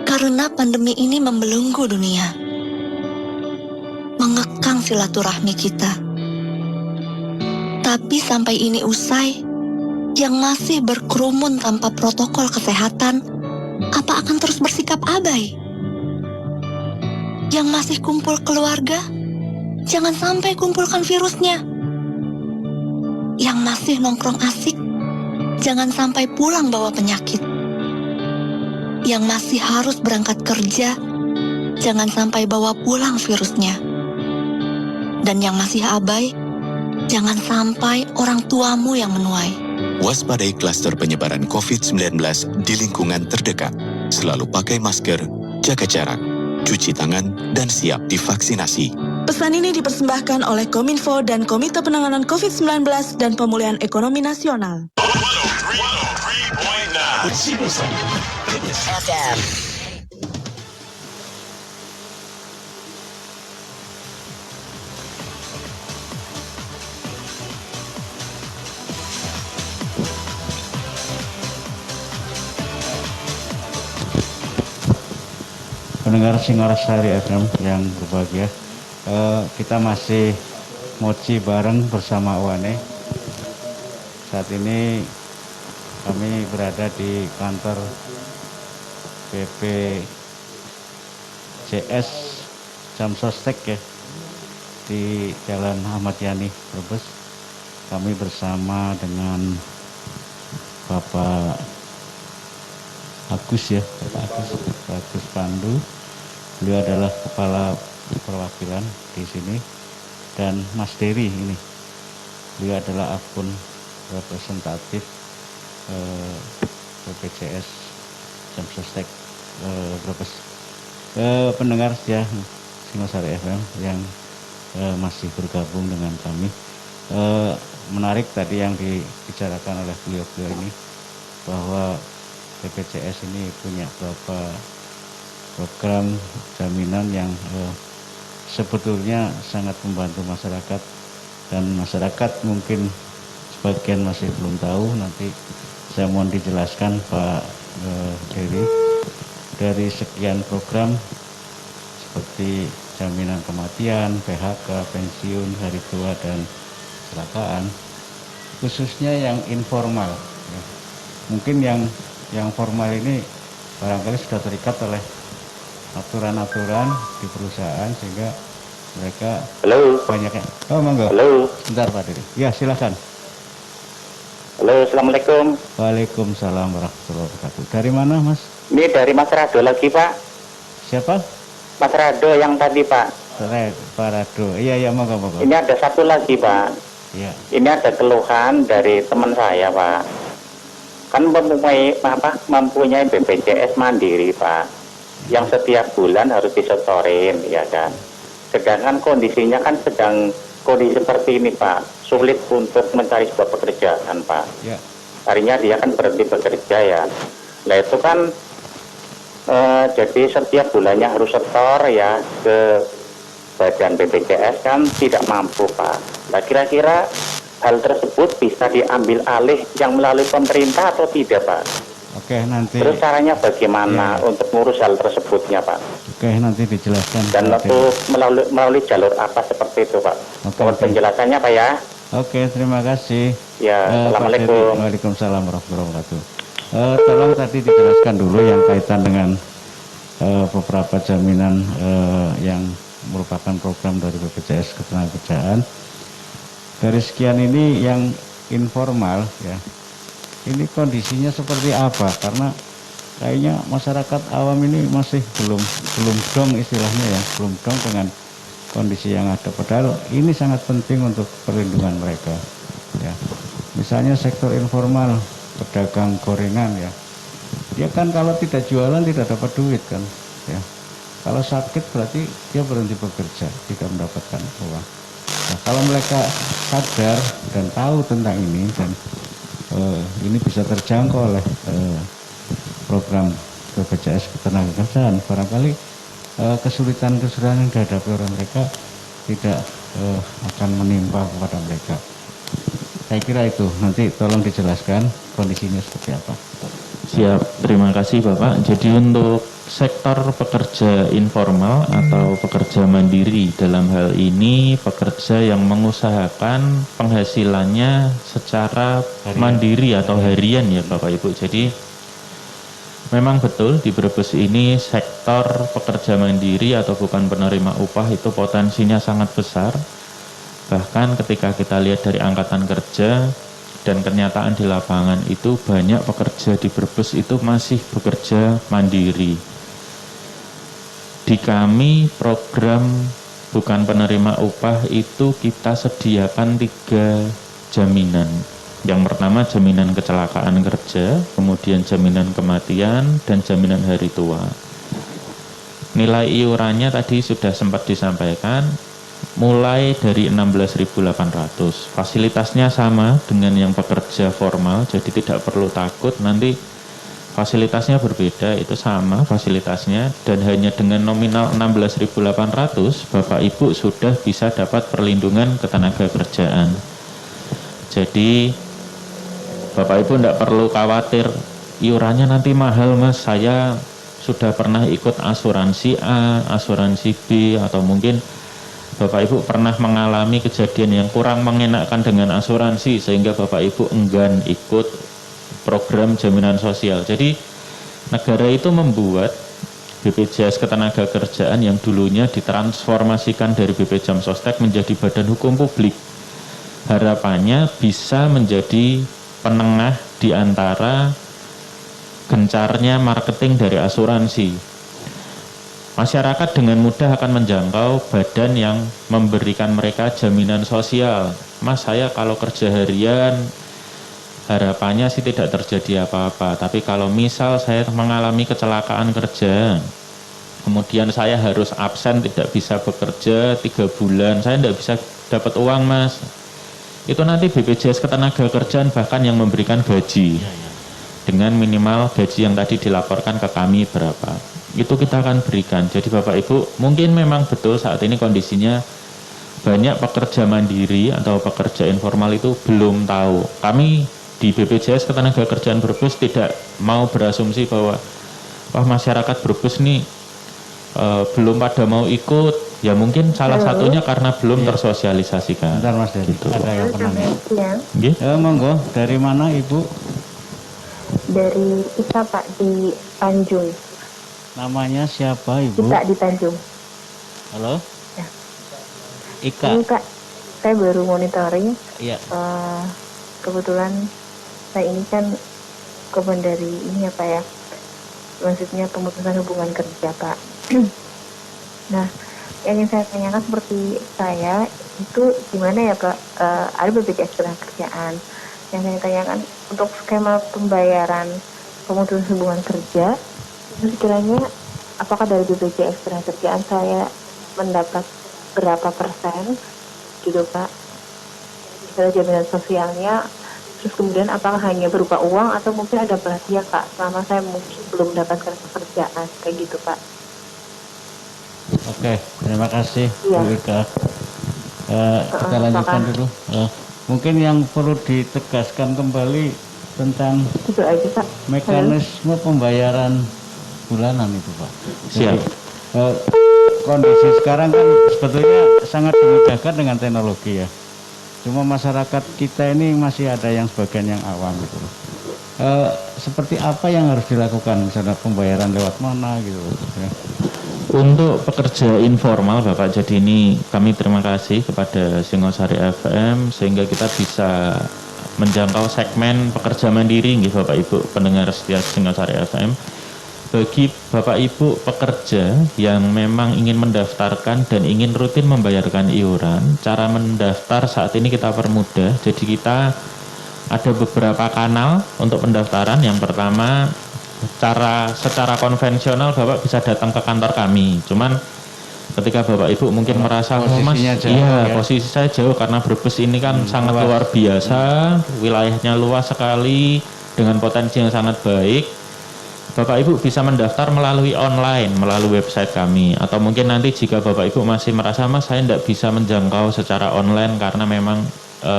karena pandemi ini membelenggu dunia, mengekang silaturahmi kita. Tapi sampai ini usai, yang masih berkerumun tanpa protokol kesehatan, apa akan terus bersikap abai? Yang masih kumpul keluarga, jangan sampai kumpulkan virusnya. Yang masih nongkrong asik, jangan sampai pulang bawa penyakit. Yang masih harus berangkat kerja, jangan sampai bawa pulang virusnya. Dan yang masih abai, jangan sampai orang tuamu yang menuai. Waspadai klaster penyebaran COVID-19 di lingkungan terdekat. Selalu pakai masker, jaga jarak, cuci tangan, dan siap divaksinasi. Pesan ini dipersembahkan oleh Kominfo dan Komite Penanganan COVID-19 dan Pemulihan Ekonomi Nasional. Pendengar Singorasari FM yang berbahagia, kita masih moci bareng bersama Wane. Saat ini kami berada di kantor BPJS Jamsostek ya, di Jalan Ahmad Yani, Brebes. Kami bersama dengan Bapak Agus ya, Bapak Agus Pandu. Beliau adalah kepala perwakilan di sini, dan Mas Dery ini, beliau adalah akun representatif BPJS Jamsostek Brebes. Pendengar setia Singosari FM yang masih bergabung dengan kami, menarik tadi yang dibicarakan oleh beliau-beliau ini bahwa BPJS ini punya beberapa program jaminan yang sebetulnya sangat membantu masyarakat, dan masyarakat mungkin sebagian masih belum tahu. Nanti saya mohon dijelaskan Pak Dery, dari sekian program seperti jaminan kematian, PHK, pensiun, hari tua, dan kecelakaan, khususnya yang informal ya. Mungkin yang formal ini barangkali sudah terikat oleh aturan-aturan di perusahaan sehingga mereka banyak yang... Oh monggo. Halo. Sebentar Pak Dery. Ya silakan. Halo, Assalamualaikum. Waalaikumsalam warahmatullahi wabarakatuh. Dari mana Mas? Ini dari Mas Rado lagi, Pak. Siapa? Mas Rado yang tadi, Pak. Pak Rado. Iya monggo. Ini ada satu lagi, Pak. Iya. Ini ada keluhan dari teman saya, Pak. Kan mempunyai BPJS Mandiri, Pak. Yang setiap bulan harus disetorin, ya kan. Sedangkan kondisinya kan sedang kondisi seperti ini, Pak. Sulit untuk mencari sebuah pekerjaan, Pak. Ya. Harinya dia kan berhenti bekerja ya. Nah itu kan jadi setiap bulannya harus setor ya ke badan BPJS, kan tidak mampu, Pak. Nah kira-kira hal tersebut bisa diambil alih yang melalui pemerintah atau tidak, Pak? Oke, nanti. Terus caranya bagaimana untuk ngurus hal tersebutnya, Pak? Oke, nanti dijelaskan. Dan untuk melalui jalur apa seperti itu, Pak? Mohon penjelasannya, Pak ya. Oke, terima kasih. Ya, Assalamualaikum. Waalaikumsalam warahmatullahi wabarakatuh. Tolong tadi dijelaskan dulu yang kaitan dengan beberapa jaminan yang merupakan program dari BPJS Ketenagakerjaan. Dari sekian ini yang informal ya, ini kondisinya seperti apa? Karena kayaknya masyarakat awam ini masih belum dong istilahnya ya, belum dong dengan kondisi yang ada. Padahal ini sangat penting untuk perlindungan mereka. Ya, misalnya sektor informal, pedagang gorengan ya, dia kan kalau tidak jualan tidak dapat duit kan. Ya, kalau sakit berarti dia berhenti bekerja, tidak mendapatkan uang. Nah, kalau mereka sadar dan tahu tentang ini dan ini bisa terjangkau oleh program BPJS Ketenagakerjaan, barangkali kesulitan-kesulitan yang dihadapi oleh mereka tidak akan menimpa kepada mereka. Saya kira itu, nanti tolong dijelaskan kondisinya seperti apa. Siap, terima kasih Bapak. Jadi untuk sektor pekerja informal atau pekerja mandiri, dalam hal ini pekerja yang mengusahakan penghasilannya secara mandiri atau harian ya Bapak Ibu. Jadi memang betul di Brebes ini sektor pekerja mandiri atau bukan penerima upah itu potensinya sangat besar. Bahkan ketika kita lihat dari angkatan kerja dan kenyataan di lapangan itu banyak pekerja di Brebes itu masih bekerja mandiri. Di kami program bukan penerima upah itu kita sediakan 3 jaminan. Yang pertama jaminan kecelakaan kerja, kemudian jaminan kematian, dan jaminan hari tua. Nilai iurannya tadi sudah sempat disampaikan, mulai dari 16.800. Fasilitasnya sama dengan yang pekerja formal, jadi tidak perlu takut nanti fasilitasnya berbeda, itu sama fasilitasnya, dan hanya dengan nominal 16.800 Bapak Ibu sudah bisa dapat perlindungan ketenagakerjaan. Jadi Bapak Ibu tidak perlu khawatir iurannya nanti mahal Mas, saya sudah pernah ikut asuransi A, asuransi B, atau mungkin Bapak Ibu pernah mengalami kejadian yang kurang mengenakan dengan asuransi sehingga Bapak Ibu enggan ikut program jaminan sosial. Jadi negara itu membuat BPJS Ketenagakerjaan yang dulunya ditransformasikan dari BP Jamsostek menjadi badan hukum publik. Harapannya bisa menjadi penengah di antara gencarnya marketing dari asuransi. Masyarakat dengan mudah akan menjangkau badan yang memberikan mereka jaminan sosial. Mas, saya kalau kerja harian harapannya sih tidak terjadi apa-apa. Tapi kalau misal saya mengalami kecelakaan kerja, kemudian saya harus absen, tidak bisa bekerja 3 bulan, saya tidak bisa dapat uang mas, itu nanti BPJS Ketenagakerjaan bahkan yang memberikan gaji dengan minimal gaji yang tadi dilaporkan ke kami berapa, itu kita akan berikan. Jadi Bapak Ibu, mungkin memang betul saat ini kondisinya banyak pekerja mandiri atau pekerja informal itu belum tahu. Kami di BPJS Ketenagakerjaan Brebes tidak mau berasumsi bahwa masyarakat Brebes nih belum pada mau ikut. Ya mungkin salah satunya karena belum tersosialisasikan. Bentar Mas Dedi, gitu. ada yang pernah Ya. Monggo, dari mana Ibu? Dari Ika Pak di Tanjung. Namanya siapa Ibu? Ika di Tanjung. Halo? Ya. Ika. Ini Kak, saya baru monitoring. Iya. Kebetulan saya ini kan korban dari ini ya Pak ya. Maksudnya pemutusan hubungan kerja Pak. Nah, yang ingin saya tanyakan seperti saya itu gimana ya Pak? Ada BPJS Ketenagakerjaan. Yang saya tanyakan untuk skema pembayaran pemutusan hubungan kerja, itu sekiranya apakah dari BPJS Ketenagakerjaan saya mendapat berapa persen gitu Pak? Misalnya jaminan sosialnya, terus kemudian apakah hanya berupa uang atau mungkin ada pelatihan Pak selama saya mungkin belum mendapatkan pekerjaan kayak gitu Pak. Oke, terima kasih Iya. Bu Ika. Kita lanjutkan dulu. Mungkin yang perlu ditegaskan kembali tentang itu aja Pak. Mekanisme pembayaran bulanan itu Pak. Siap. Jadi, kondisi sekarang kan sebetulnya sangat dimudahkan dengan teknologi ya. Cuma masyarakat kita ini masih ada yang sebagian yang awam gitu. Seperti apa yang harus dilakukan, misalnya pembayaran lewat mana gitu ya. Untuk pekerja informal Bapak, jadi ini kami terima kasih kepada Singosari FM sehingga kita bisa menjangkau segmen pekerja mandiri nggih Bapak Ibu pendengar setia Singosari FM. Bagi Bapak Ibu pekerja yang memang ingin mendaftarkan dan ingin rutin membayarkan iuran, cara mendaftar saat ini kita permudah. Jadi kita ada beberapa kanal untuk pendaftaran. Yang pertama, secara konvensional Bapak bisa datang ke kantor kami. Cuman ketika Bapak Ibu mungkin merasa Mas, posisi saya jauh karena Brebes ini kan sangat luar biasa, wilayahnya luas sekali dengan potensi yang sangat baik. Bapak Ibu bisa mendaftar melalui online, melalui website kami. Atau mungkin nanti jika Bapak Ibu masih merasa Mas saya tidak bisa menjangkau secara online karena memang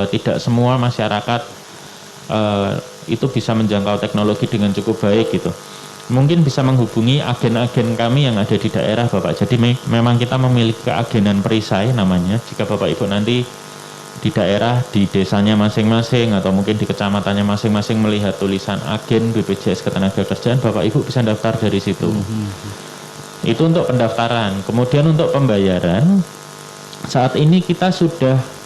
tidak semua masyarakat itu bisa menjangkau teknologi dengan cukup baik gitu. Mungkin bisa menghubungi agen-agen kami yang ada di daerah Bapak. Jadi memang kita memiliki keagenan perisai namanya. Jika Bapak Ibu nanti di daerah, di desanya masing-masing atau mungkin di kecamatannya masing-masing melihat tulisan agen BPJS Ketenagakerjaan, Bapak Ibu bisa daftar dari situ. Itu untuk pendaftaran. Kemudian untuk pembayaran, saat ini kita sudah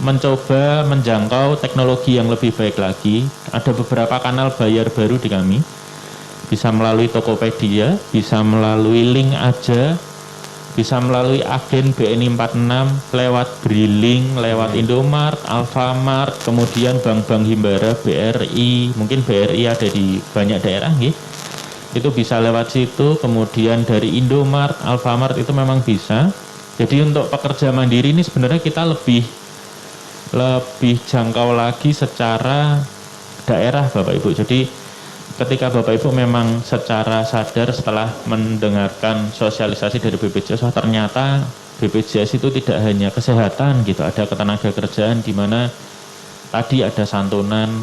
mencoba menjangkau teknologi yang lebih baik lagi. Ada beberapa kanal bayar baru di kami. Bisa melalui Tokopedia, bisa melalui link aja, bisa melalui agen BNI 46, lewat Briling, lewat Indomart, Alfamart, kemudian bank-bank Himbara, BRI, mungkin BRI ada di banyak daerah gitu. Itu bisa lewat situ, kemudian dari Indomart, Alfamart itu memang bisa. Jadi untuk pekerja mandiri ini sebenarnya kita lebih jangkau lagi secara daerah Bapak Ibu. Jadi ketika Bapak Ibu memang secara sadar setelah mendengarkan sosialisasi dari BPJS, ternyata BPJS itu tidak hanya kesehatan gitu, ada ketenagakerjaan di mana tadi ada santunan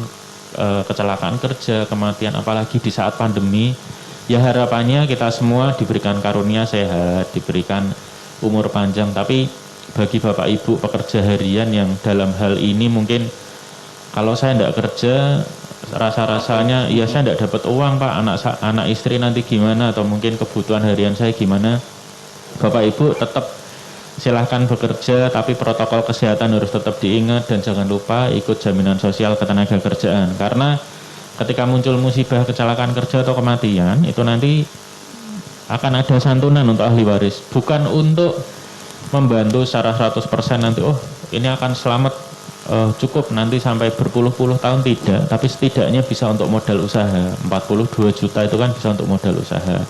kecelakaan kerja, kematian, apalagi di saat pandemi. Ya harapannya kita semua diberikan karunia sehat, diberikan umur panjang, tapi bagi Bapak Ibu pekerja harian yang dalam hal ini mungkin kalau saya tidak kerja rasa-rasanya ya saya tidak dapat uang Pak, anak istri nanti gimana, atau mungkin kebutuhan harian saya gimana. Bapak Ibu tetap silahkan bekerja, tapi protokol kesehatan harus tetap diingat dan jangan lupa ikut jaminan sosial ketenagakerjaan, karena ketika muncul musibah kecelakaan kerja atau kematian itu nanti akan ada santunan untuk ahli waris, bukan untuk membantu secara 100% nanti ini akan selamat cukup nanti sampai berpuluh-puluh tahun tidak, tapi setidaknya bisa untuk modal usaha. 42 juta itu kan bisa untuk modal usaha.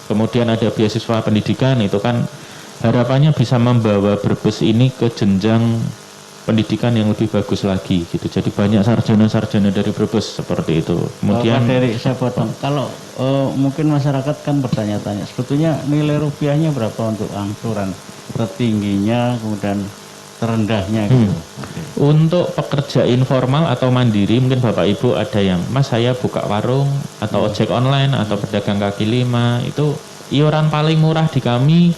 Kemudian ada beasiswa pendidikan, itu kan harapannya bisa membawa Brebes ini ke jenjang pendidikan yang lebih bagus lagi gitu. Jadi banyak sarjana-sarjana dari Brebes seperti itu. Kemudian Pak Dery, saya potong. Kalau mungkin masyarakat kan bertanya-tanya, sebetulnya nilai rupiahnya berapa untuk angsuran tertingginya, kemudian terendahnya gitu. Untuk pekerja informal atau mandiri, mungkin Bapak Ibu ada yang, Mas saya buka warung atau ojek online atau pedagang kaki lima, itu iuran paling murah di kami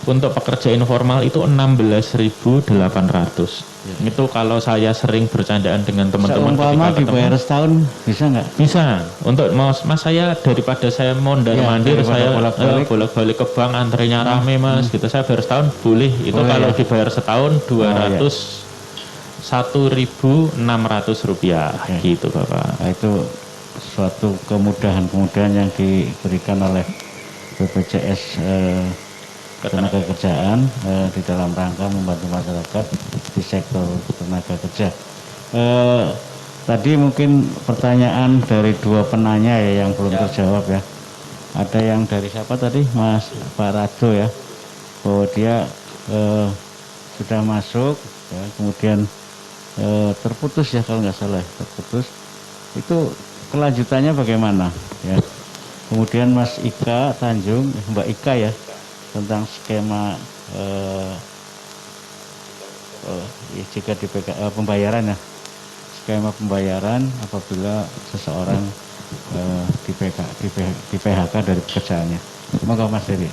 untuk pekerja informal itu 16.800. Itu kalau saya sering bercandaan dengan teman-teman seumpama dibayar setahun bisa nggak? Bisa. Untuk mas saya daripada saya mondar-mandir, saya bolak-balik ke bank antrenya rame Mas gitu, saya bayar setahun boleh. Itu kalau dibayar setahun 1.600 rupiah gitu Bapak. Nah, itu suatu kemudahan-kemudahan yang diberikan oleh BPJS Ketenagakerjaan di dalam rangka membantu masyarakat di sektor tenaga kerja. Tadi mungkin pertanyaan dari dua penanya ya yang belum terjawab ya. Ada yang dari siapa tadi, Mas Pak Rado ya, bahwa dia sudah masuk ya, kemudian terputus ya kalau nggak salah, terputus. Itu kelanjutannya bagaimana ya? Kemudian Mas Ika Tanjung, Mbak Ika ya, tentang skema jika di pembayaran ya, skema pembayaran apabila seseorang di PHK dari pekerjaannya. Semoga Mas Dery.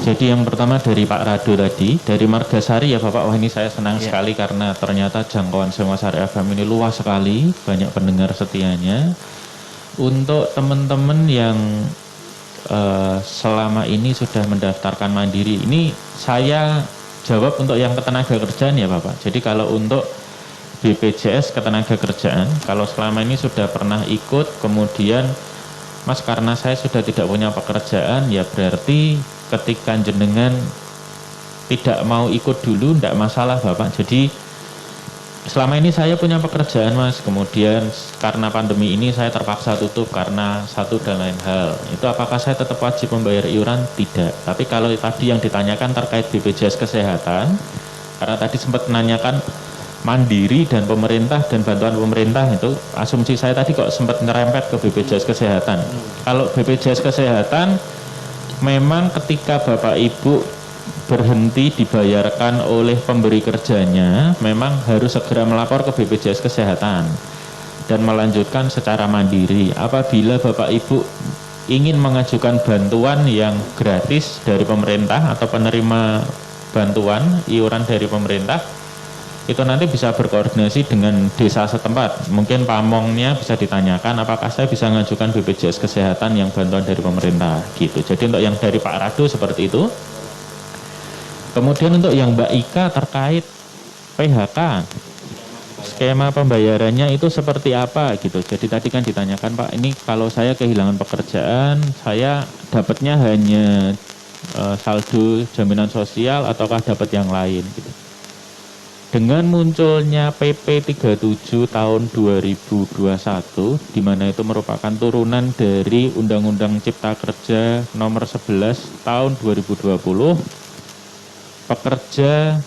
Jadi yang pertama dari Pak Rado tadi, dari Margasari ya Bapak, wah ini saya senang sekali karena ternyata jangkauan Singosari FM ini luas sekali, banyak pendengar setianya. Untuk teman-teman yang selama ini sudah mendaftarkan mandiri, ini saya jawab untuk yang ketenagakerjaan ya Bapak. Jadi kalau untuk BPJS Ketenagakerjaan, kalau selama ini sudah pernah ikut, kemudian Mas karena saya sudah tidak punya pekerjaan, ya berarti ketika jenengan tidak mau ikut dulu, tidak masalah Bapak. Jadi selama ini saya punya pekerjaan Mas, kemudian karena pandemi ini saya terpaksa tutup karena satu dan lain hal. Itu apakah saya tetap wajib membayar iuran? Tidak. Tapi kalau tadi yang ditanyakan terkait BPJS Kesehatan, karena tadi sempat menanyakan mandiri dan pemerintah dan bantuan pemerintah, itu asumsi saya tadi kok sempat nyerempet ke BPJS Kesehatan. Kalau BPJS Kesehatan memang ketika Bapak Ibu berhenti dibayarkan oleh pemberi kerjanya, memang harus segera melapor ke BPJS Kesehatan dan melanjutkan secara mandiri. Apabila Bapak Ibu ingin mengajukan bantuan yang gratis dari pemerintah atau penerima bantuan iuran dari pemerintah, itu nanti bisa berkoordinasi dengan desa setempat. Mungkin pamongnya bisa ditanyakan apakah saya bisa mengajukan BPJS Kesehatan yang bantuan dari pemerintah gitu. Jadi untuk yang dari Pak Rado seperti itu. Kemudian untuk yang Mbak Ika terkait PHK, skema pembayarannya itu seperti apa gitu. Jadi tadi kan ditanyakan Pak, ini kalau saya kehilangan pekerjaan, saya dapatnya hanya saldo jaminan sosial ataukah dapat yang lain gitu. Dengan munculnya PP 37 tahun 2021, di mana itu merupakan turunan dari Undang-Undang Cipta Kerja nomor 11 tahun 2020, pekerja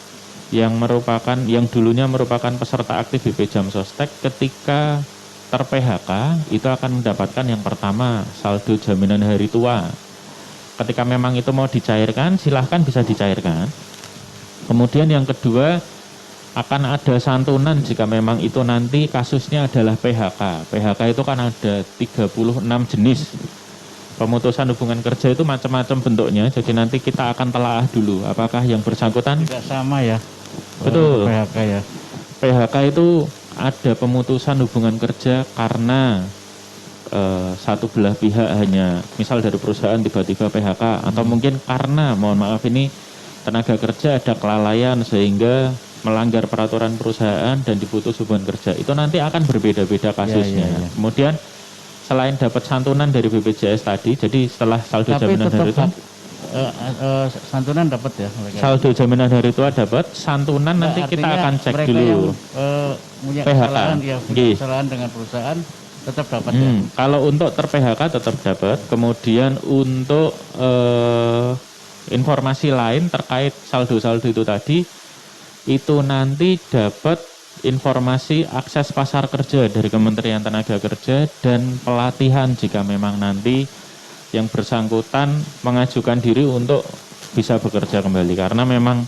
yang dulunya merupakan peserta aktif BP Jam Sostek ketika ter-PHK itu akan mendapatkan yang pertama saldo jaminan hari tua. Ketika memang itu mau dicairkan, silahkan bisa dicairkan. Kemudian yang kedua, akan ada santunan jika memang itu nanti kasusnya adalah PHK. PHK itu kan ada 36 jenis. Pemutusan hubungan kerja itu macam-macam bentuknya, jadi nanti kita akan telaah dulu apakah yang bersangkutan tidak sama ya. Betul. PHK ya. PHK itu ada pemutusan hubungan kerja karena satu belah pihak, hanya misal dari perusahaan tiba-tiba PHK, atau mungkin karena mohon maaf ini tenaga kerja ada kelalaian sehingga melanggar peraturan perusahaan dan diputus hubungan kerja. Itu nanti akan berbeda-beda kasusnya. Ya. Kemudian selain dapat santunan dari BPJS tadi, jadi setelah saldo jaminan hari itu santunan dapat ya mereka. Saldo jaminan hari tua dapat, santunan nanti kita akan cek mereka dulu. Yang, punya PHK. kesalahan, ya, punya kesalahan dengan perusahaan tetap dapat ya. Kalau untuk ter-PHK tetap dapat. Kemudian untuk informasi lain terkait saldo-saldo itu tadi, itu nanti dapat informasi akses pasar kerja dari Kementerian Tenaga Kerja dan pelatihan jika memang nanti yang bersangkutan mengajukan diri untuk bisa bekerja kembali. Karena memang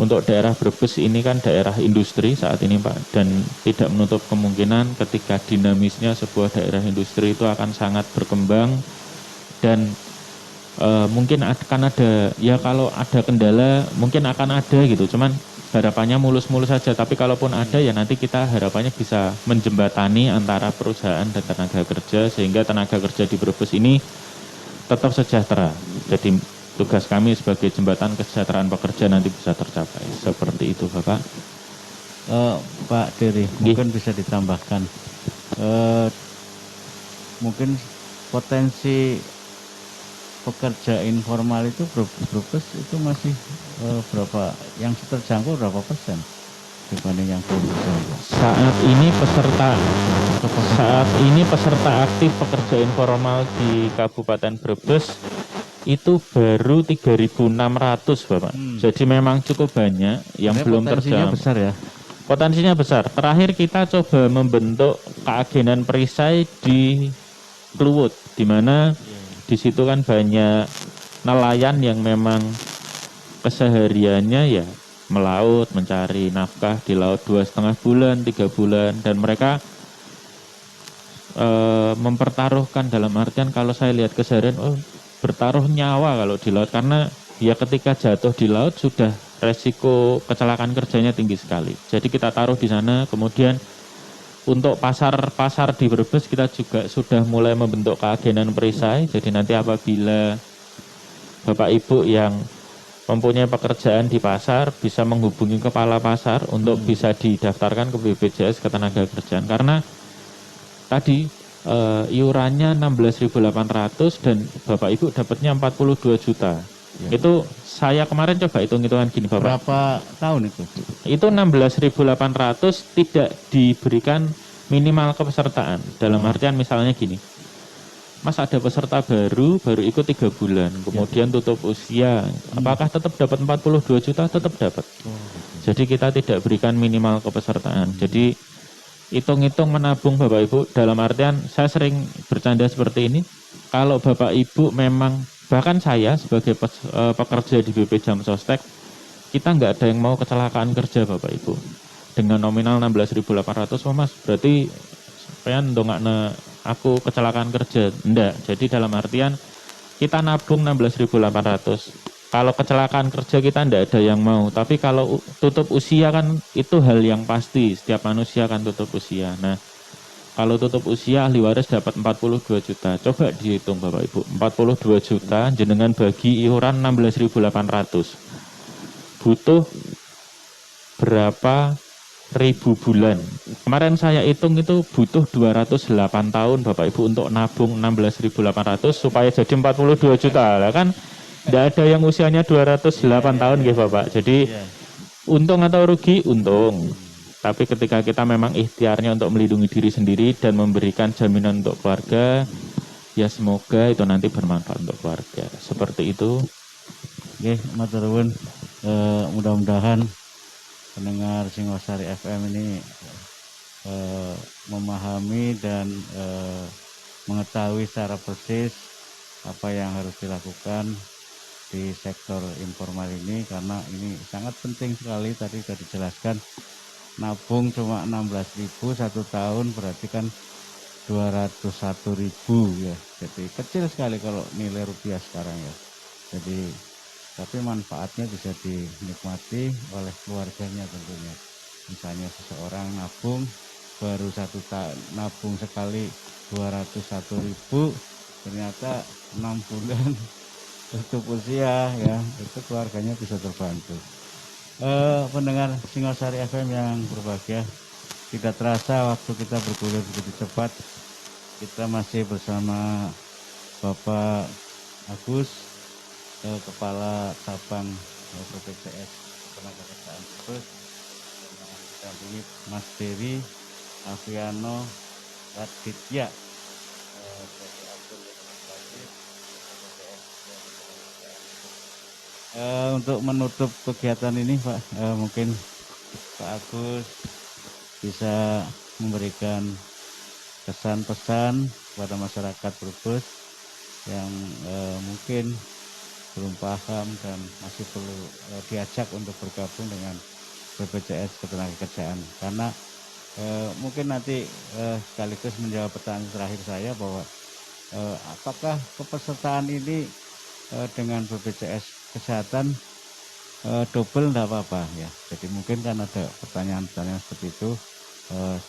untuk daerah Brebes ini kan daerah industri saat ini Pak, dan tidak menutup kemungkinan ketika dinamisnya sebuah daerah industri itu akan sangat berkembang dan mungkin akan ada, ya kalau ada kendala mungkin akan ada gitu, cuman harapannya mulus-mulus saja, tapi kalaupun ada ya nanti kita harapannya bisa menjembatani antara perusahaan dan tenaga kerja sehingga tenaga kerja di Brebes ini tetap sejahtera. Jadi tugas kami sebagai jembatan kesejahteraan pekerja nanti bisa tercapai. Seperti itu Bapak. Pak Dery, mungkin bisa ditambahkan. Mungkin potensi pekerja informal itu Brebes itu masih berapa, yang terjangkau berapa persen dibanding yang belum terjangkau? Saat ini peserta aktif pekerja informal di Kabupaten Brebes itu baru 3.600 Bapak. Jadi memang cukup banyak yang belum terjangkau. Besar ya. Potensinya besar. Terakhir kita coba membentuk keagenan perisai di Kluwut, di mana di situ kan banyak nelayan yang memang kesehariannya ya melaut, mencari nafkah di laut 2,5 bulan, 3 bulan, dan mereka mempertaruhkan, dalam artian kalau saya lihat keseharian, bertaruh nyawa kalau di laut, karena ya ketika jatuh di laut sudah resiko kecelakaan kerjanya tinggi sekali. Jadi kita taruh di sana. Kemudian untuk pasar di Brebes kita juga sudah mulai membentuk keagenan perisai. Jadi nanti apabila Bapak Ibu yang mempunyai pekerjaan di pasar bisa menghubungi kepala pasar untuk bisa didaftarkan ke BPJS Ketenagakerjaan. Karena tadi iurannya 16.800 dan Bapak Ibu dapatnya 42 juta. Ya. Itu saya kemarin coba hitung-hitungan gini Bapak. Berapa tahun itu? Itu 16.800 tidak diberikan minimal kepesertaan. Dalam artian misalnya gini, Mas ada peserta baru ikut 3 bulan, kemudian tutup usia, apakah tetap dapat 42 juta? Tetap dapat. Jadi kita tidak berikan minimal kepesertaan. Jadi hitung-hitung menabung Bapak Ibu, dalam artian saya sering bercanda seperti ini, kalau Bapak Ibu memang, bahkan saya sebagai pekerja di BP Jam Sostek, kita nggak ada yang mau kecelakaan kerja Bapak Ibu. Dengan nominal 16.800, Mas, berarti pengen dongakne aku kecelakaan kerja. Enggak, jadi dalam artian kita nabung 16.800. Kalau kecelakaan kerja kita enggak ada yang mau, tapi kalau tutup usia kan itu hal yang pasti, setiap manusia kan tutup usia. Nah, kalau tutup usia ahli waris dapat 42 juta. Coba dihitung Bapak Ibu, 42 juta jenengan bagi iuran 16.800. Butuh berapa ribu bulan? Kemarin saya hitung itu butuh 208 tahun Bapak Ibu untuk nabung 16.800 supaya jadi 42 juta. Lah kan tidak ada yang usianya 208 tahun ya Bapak. Jadi untung atau rugi? Untung. Tapi ketika kita memang ikhtiarnya untuk melindungi diri sendiri dan memberikan jaminan untuk keluarga, ya semoga itu nanti bermanfaat untuk keluarga. Seperti itu. Oke, matur nuwun. Mudah-mudahan pendengar Singosari FM ini memahami dan mengetahui secara persis apa yang harus dilakukan di sektor informal ini, karena ini sangat penting sekali. Tadi sudah dijelaskan, nabung cuma 16.000 1 tahun berarti kan 201.000 ya. Jadi kecil sekali kalau nilai rupiah sekarang ya. Jadi tapi manfaatnya bisa dinikmati oleh keluarganya tentunya. Misalnya seseorang nabung baru 1 tahun, nabung sekali 201.000, ternyata 6 bulan tutup usia ya, itu keluarganya bisa terbantu. Pendengar Singosari FM yang berbahagia, tidak terasa waktu kita bergulir begitu cepat. Kita masih bersama Bapak Agus Kepala Cabang BPJS Ketenagakerjaan Brebes, didampingi Mas Dewi Aviano Raditya dari akun legislatif BPJS Ketenagakerjaan. Untuk menutup kegiatan ini Pak, mungkin Pak Agus bisa memberikan pesan-pesan kepada masyarakat Brebes yang mungkin belum paham dan masih perlu diajak untuk bergabung dengan BPJS Ketenagakerjaan, karena mungkin nanti sekaligus menjawab pertanyaan terakhir saya bahwa apakah kepesertaan ini dengan BPJS Kesehatan double enggak apa-apa ya. Jadi mungkin kan ada pertanyaan-pertanyaan seperti itu,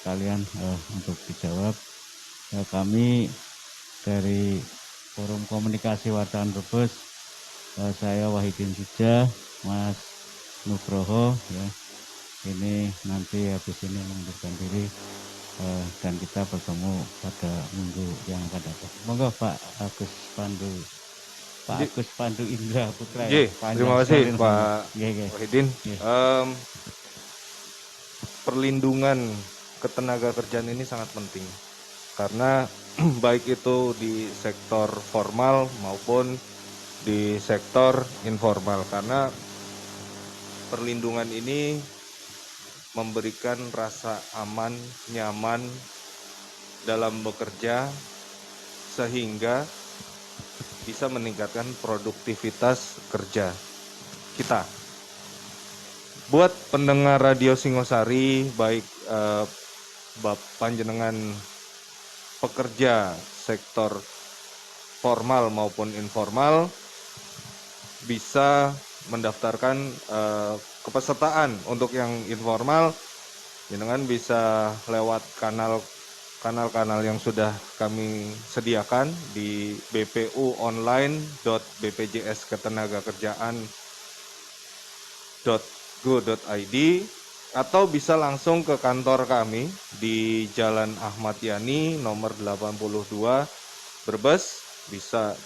sekalian untuk dijawab. Kami dari Forum Komunikasi Wartawan Brebes, saya Wahidin Suja, Mas Nugroho ya, ini nanti habis ini mengundurkan diri dan kita bertemu pada minggu yang akan datang. Monggo Pak Agus Pandu, Pak Agus Pandu Indra Putra. Ya, terima kasih Pak Wahidin. Perlindungan ketenagakerjaan ini sangat penting karena baik itu di sektor formal maupun di sektor informal, karena perlindungan ini memberikan rasa aman, nyaman dalam bekerja sehingga bisa meningkatkan produktivitas kerja kita. Buat pendengar Radio Singosari, baik panjenengan pekerja sektor formal maupun informal, bisa mendaftarkan kepesertaan. Untuk yang informal, jenengan bisa lewat kanal-kanal yang sudah kami sediakan di bpuonline.bpjsketenagakerjaan.go.id atau bisa langsung ke kantor kami di Jalan Ahmad Yani nomor 82 Brebes.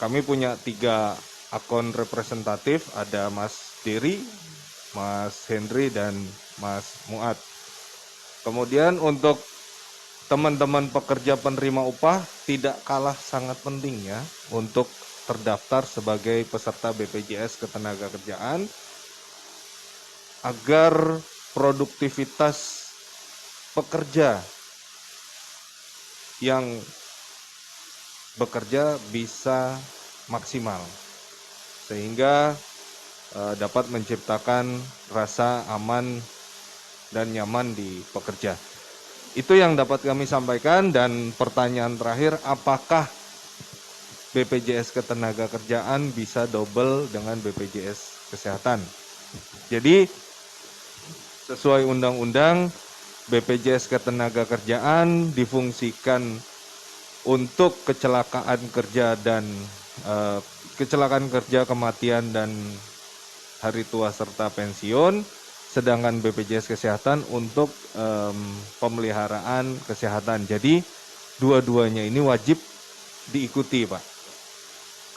Kami punya 3 akun representatif, ada Mas Dery, Mas Henry, dan Mas Muad. Kemudian untuk teman-teman pekerja penerima upah, tidak kalah sangat pentingnya untuk terdaftar sebagai peserta BPJS Ketenagakerjaan agar produktivitas pekerja yang bekerja bisa maksimal, sehingga dapat menciptakan rasa aman dan nyaman di pekerja. Itu yang dapat kami sampaikan. Dan pertanyaan terakhir, apakah BPJS Ketenagakerjaan bisa double dengan BPJS Kesehatan? Jadi sesuai undang-undang, BPJS Ketenagakerjaan difungsikan untuk kecelakaan kerja dan kecelakaan kerja, kematian, dan hari tua serta pensiun, sedangkan BPJS Kesehatan untuk pemeliharaan kesehatan. Jadi dua-duanya ini wajib diikuti, Pak.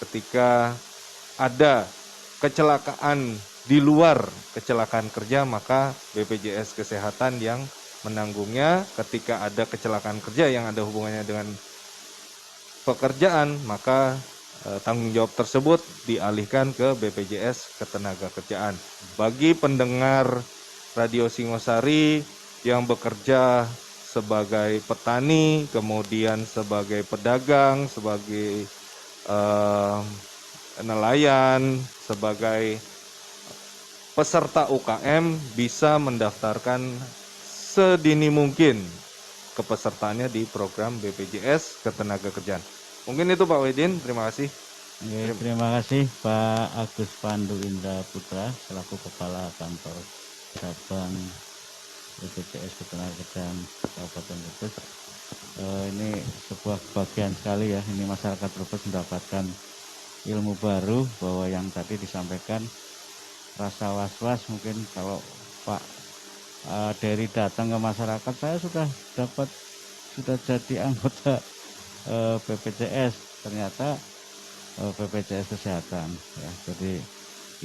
Ketika ada kecelakaan di luar kecelakaan kerja, maka BPJS Kesehatan yang menanggungnya. Ketika ada kecelakaan kerja yang ada hubungannya dengan pekerjaan, maka tanggung jawab tersebut dialihkan ke BPJS Ketenagakerjaan. Bagi pendengar Radio Singosari yang bekerja sebagai petani, kemudian sebagai pedagang, sebagai nelayan, sebagai peserta UKM, bisa mendaftarkan sedini mungkin kepesertaannya di program BPJS Ketenagakerjaan. Mungkin itu Pak Wahidin, terima kasih. Ya, terima kasih Pak Agus Pandu Indra Putra selaku Kepala Kantor Cabang BPJS Ketenagakerjaan Kabupaten Brebes. Ini sebuah kebahagiaan sekali ya, ini masyarakat Brebes mendapatkan ilmu baru bahwa yang tadi disampaikan rasa was-was. Mungkin kalau Pak dari datang ke masyarakat, saya sudah jadi anggota BPJS, ternyata BPJS Kesehatan ya. Jadi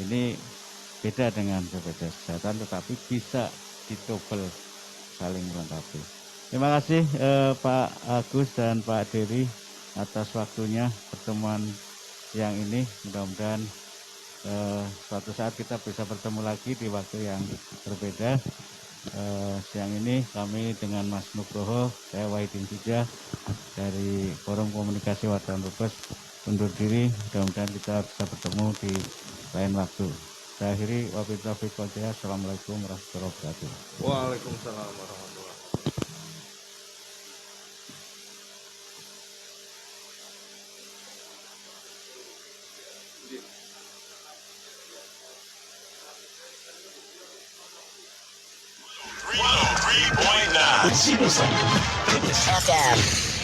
ini beda dengan BPJS Kesehatan, tetapi bisa ditobel saling melengkapi. Terima kasih Pak Agus dan Pak Dery atas waktunya pertemuan yang ini. Mudah-mudahan suatu saat kita bisa bertemu lagi di waktu yang berbeda. Siang ini kami dengan Mas Nugroho, saya Wahidin Sujah dari Forum Komunikasi Wartawan Brebes undur diri. Mudah-mudahan kita bisa bertemu di lain waktu. Saya akhiri, wabillahi taufiq wal hidayah. Assalamualaikum warahmatullahi wabarakatuh. Waalaikumsalam warahmatullahi wabarakatuh. FM.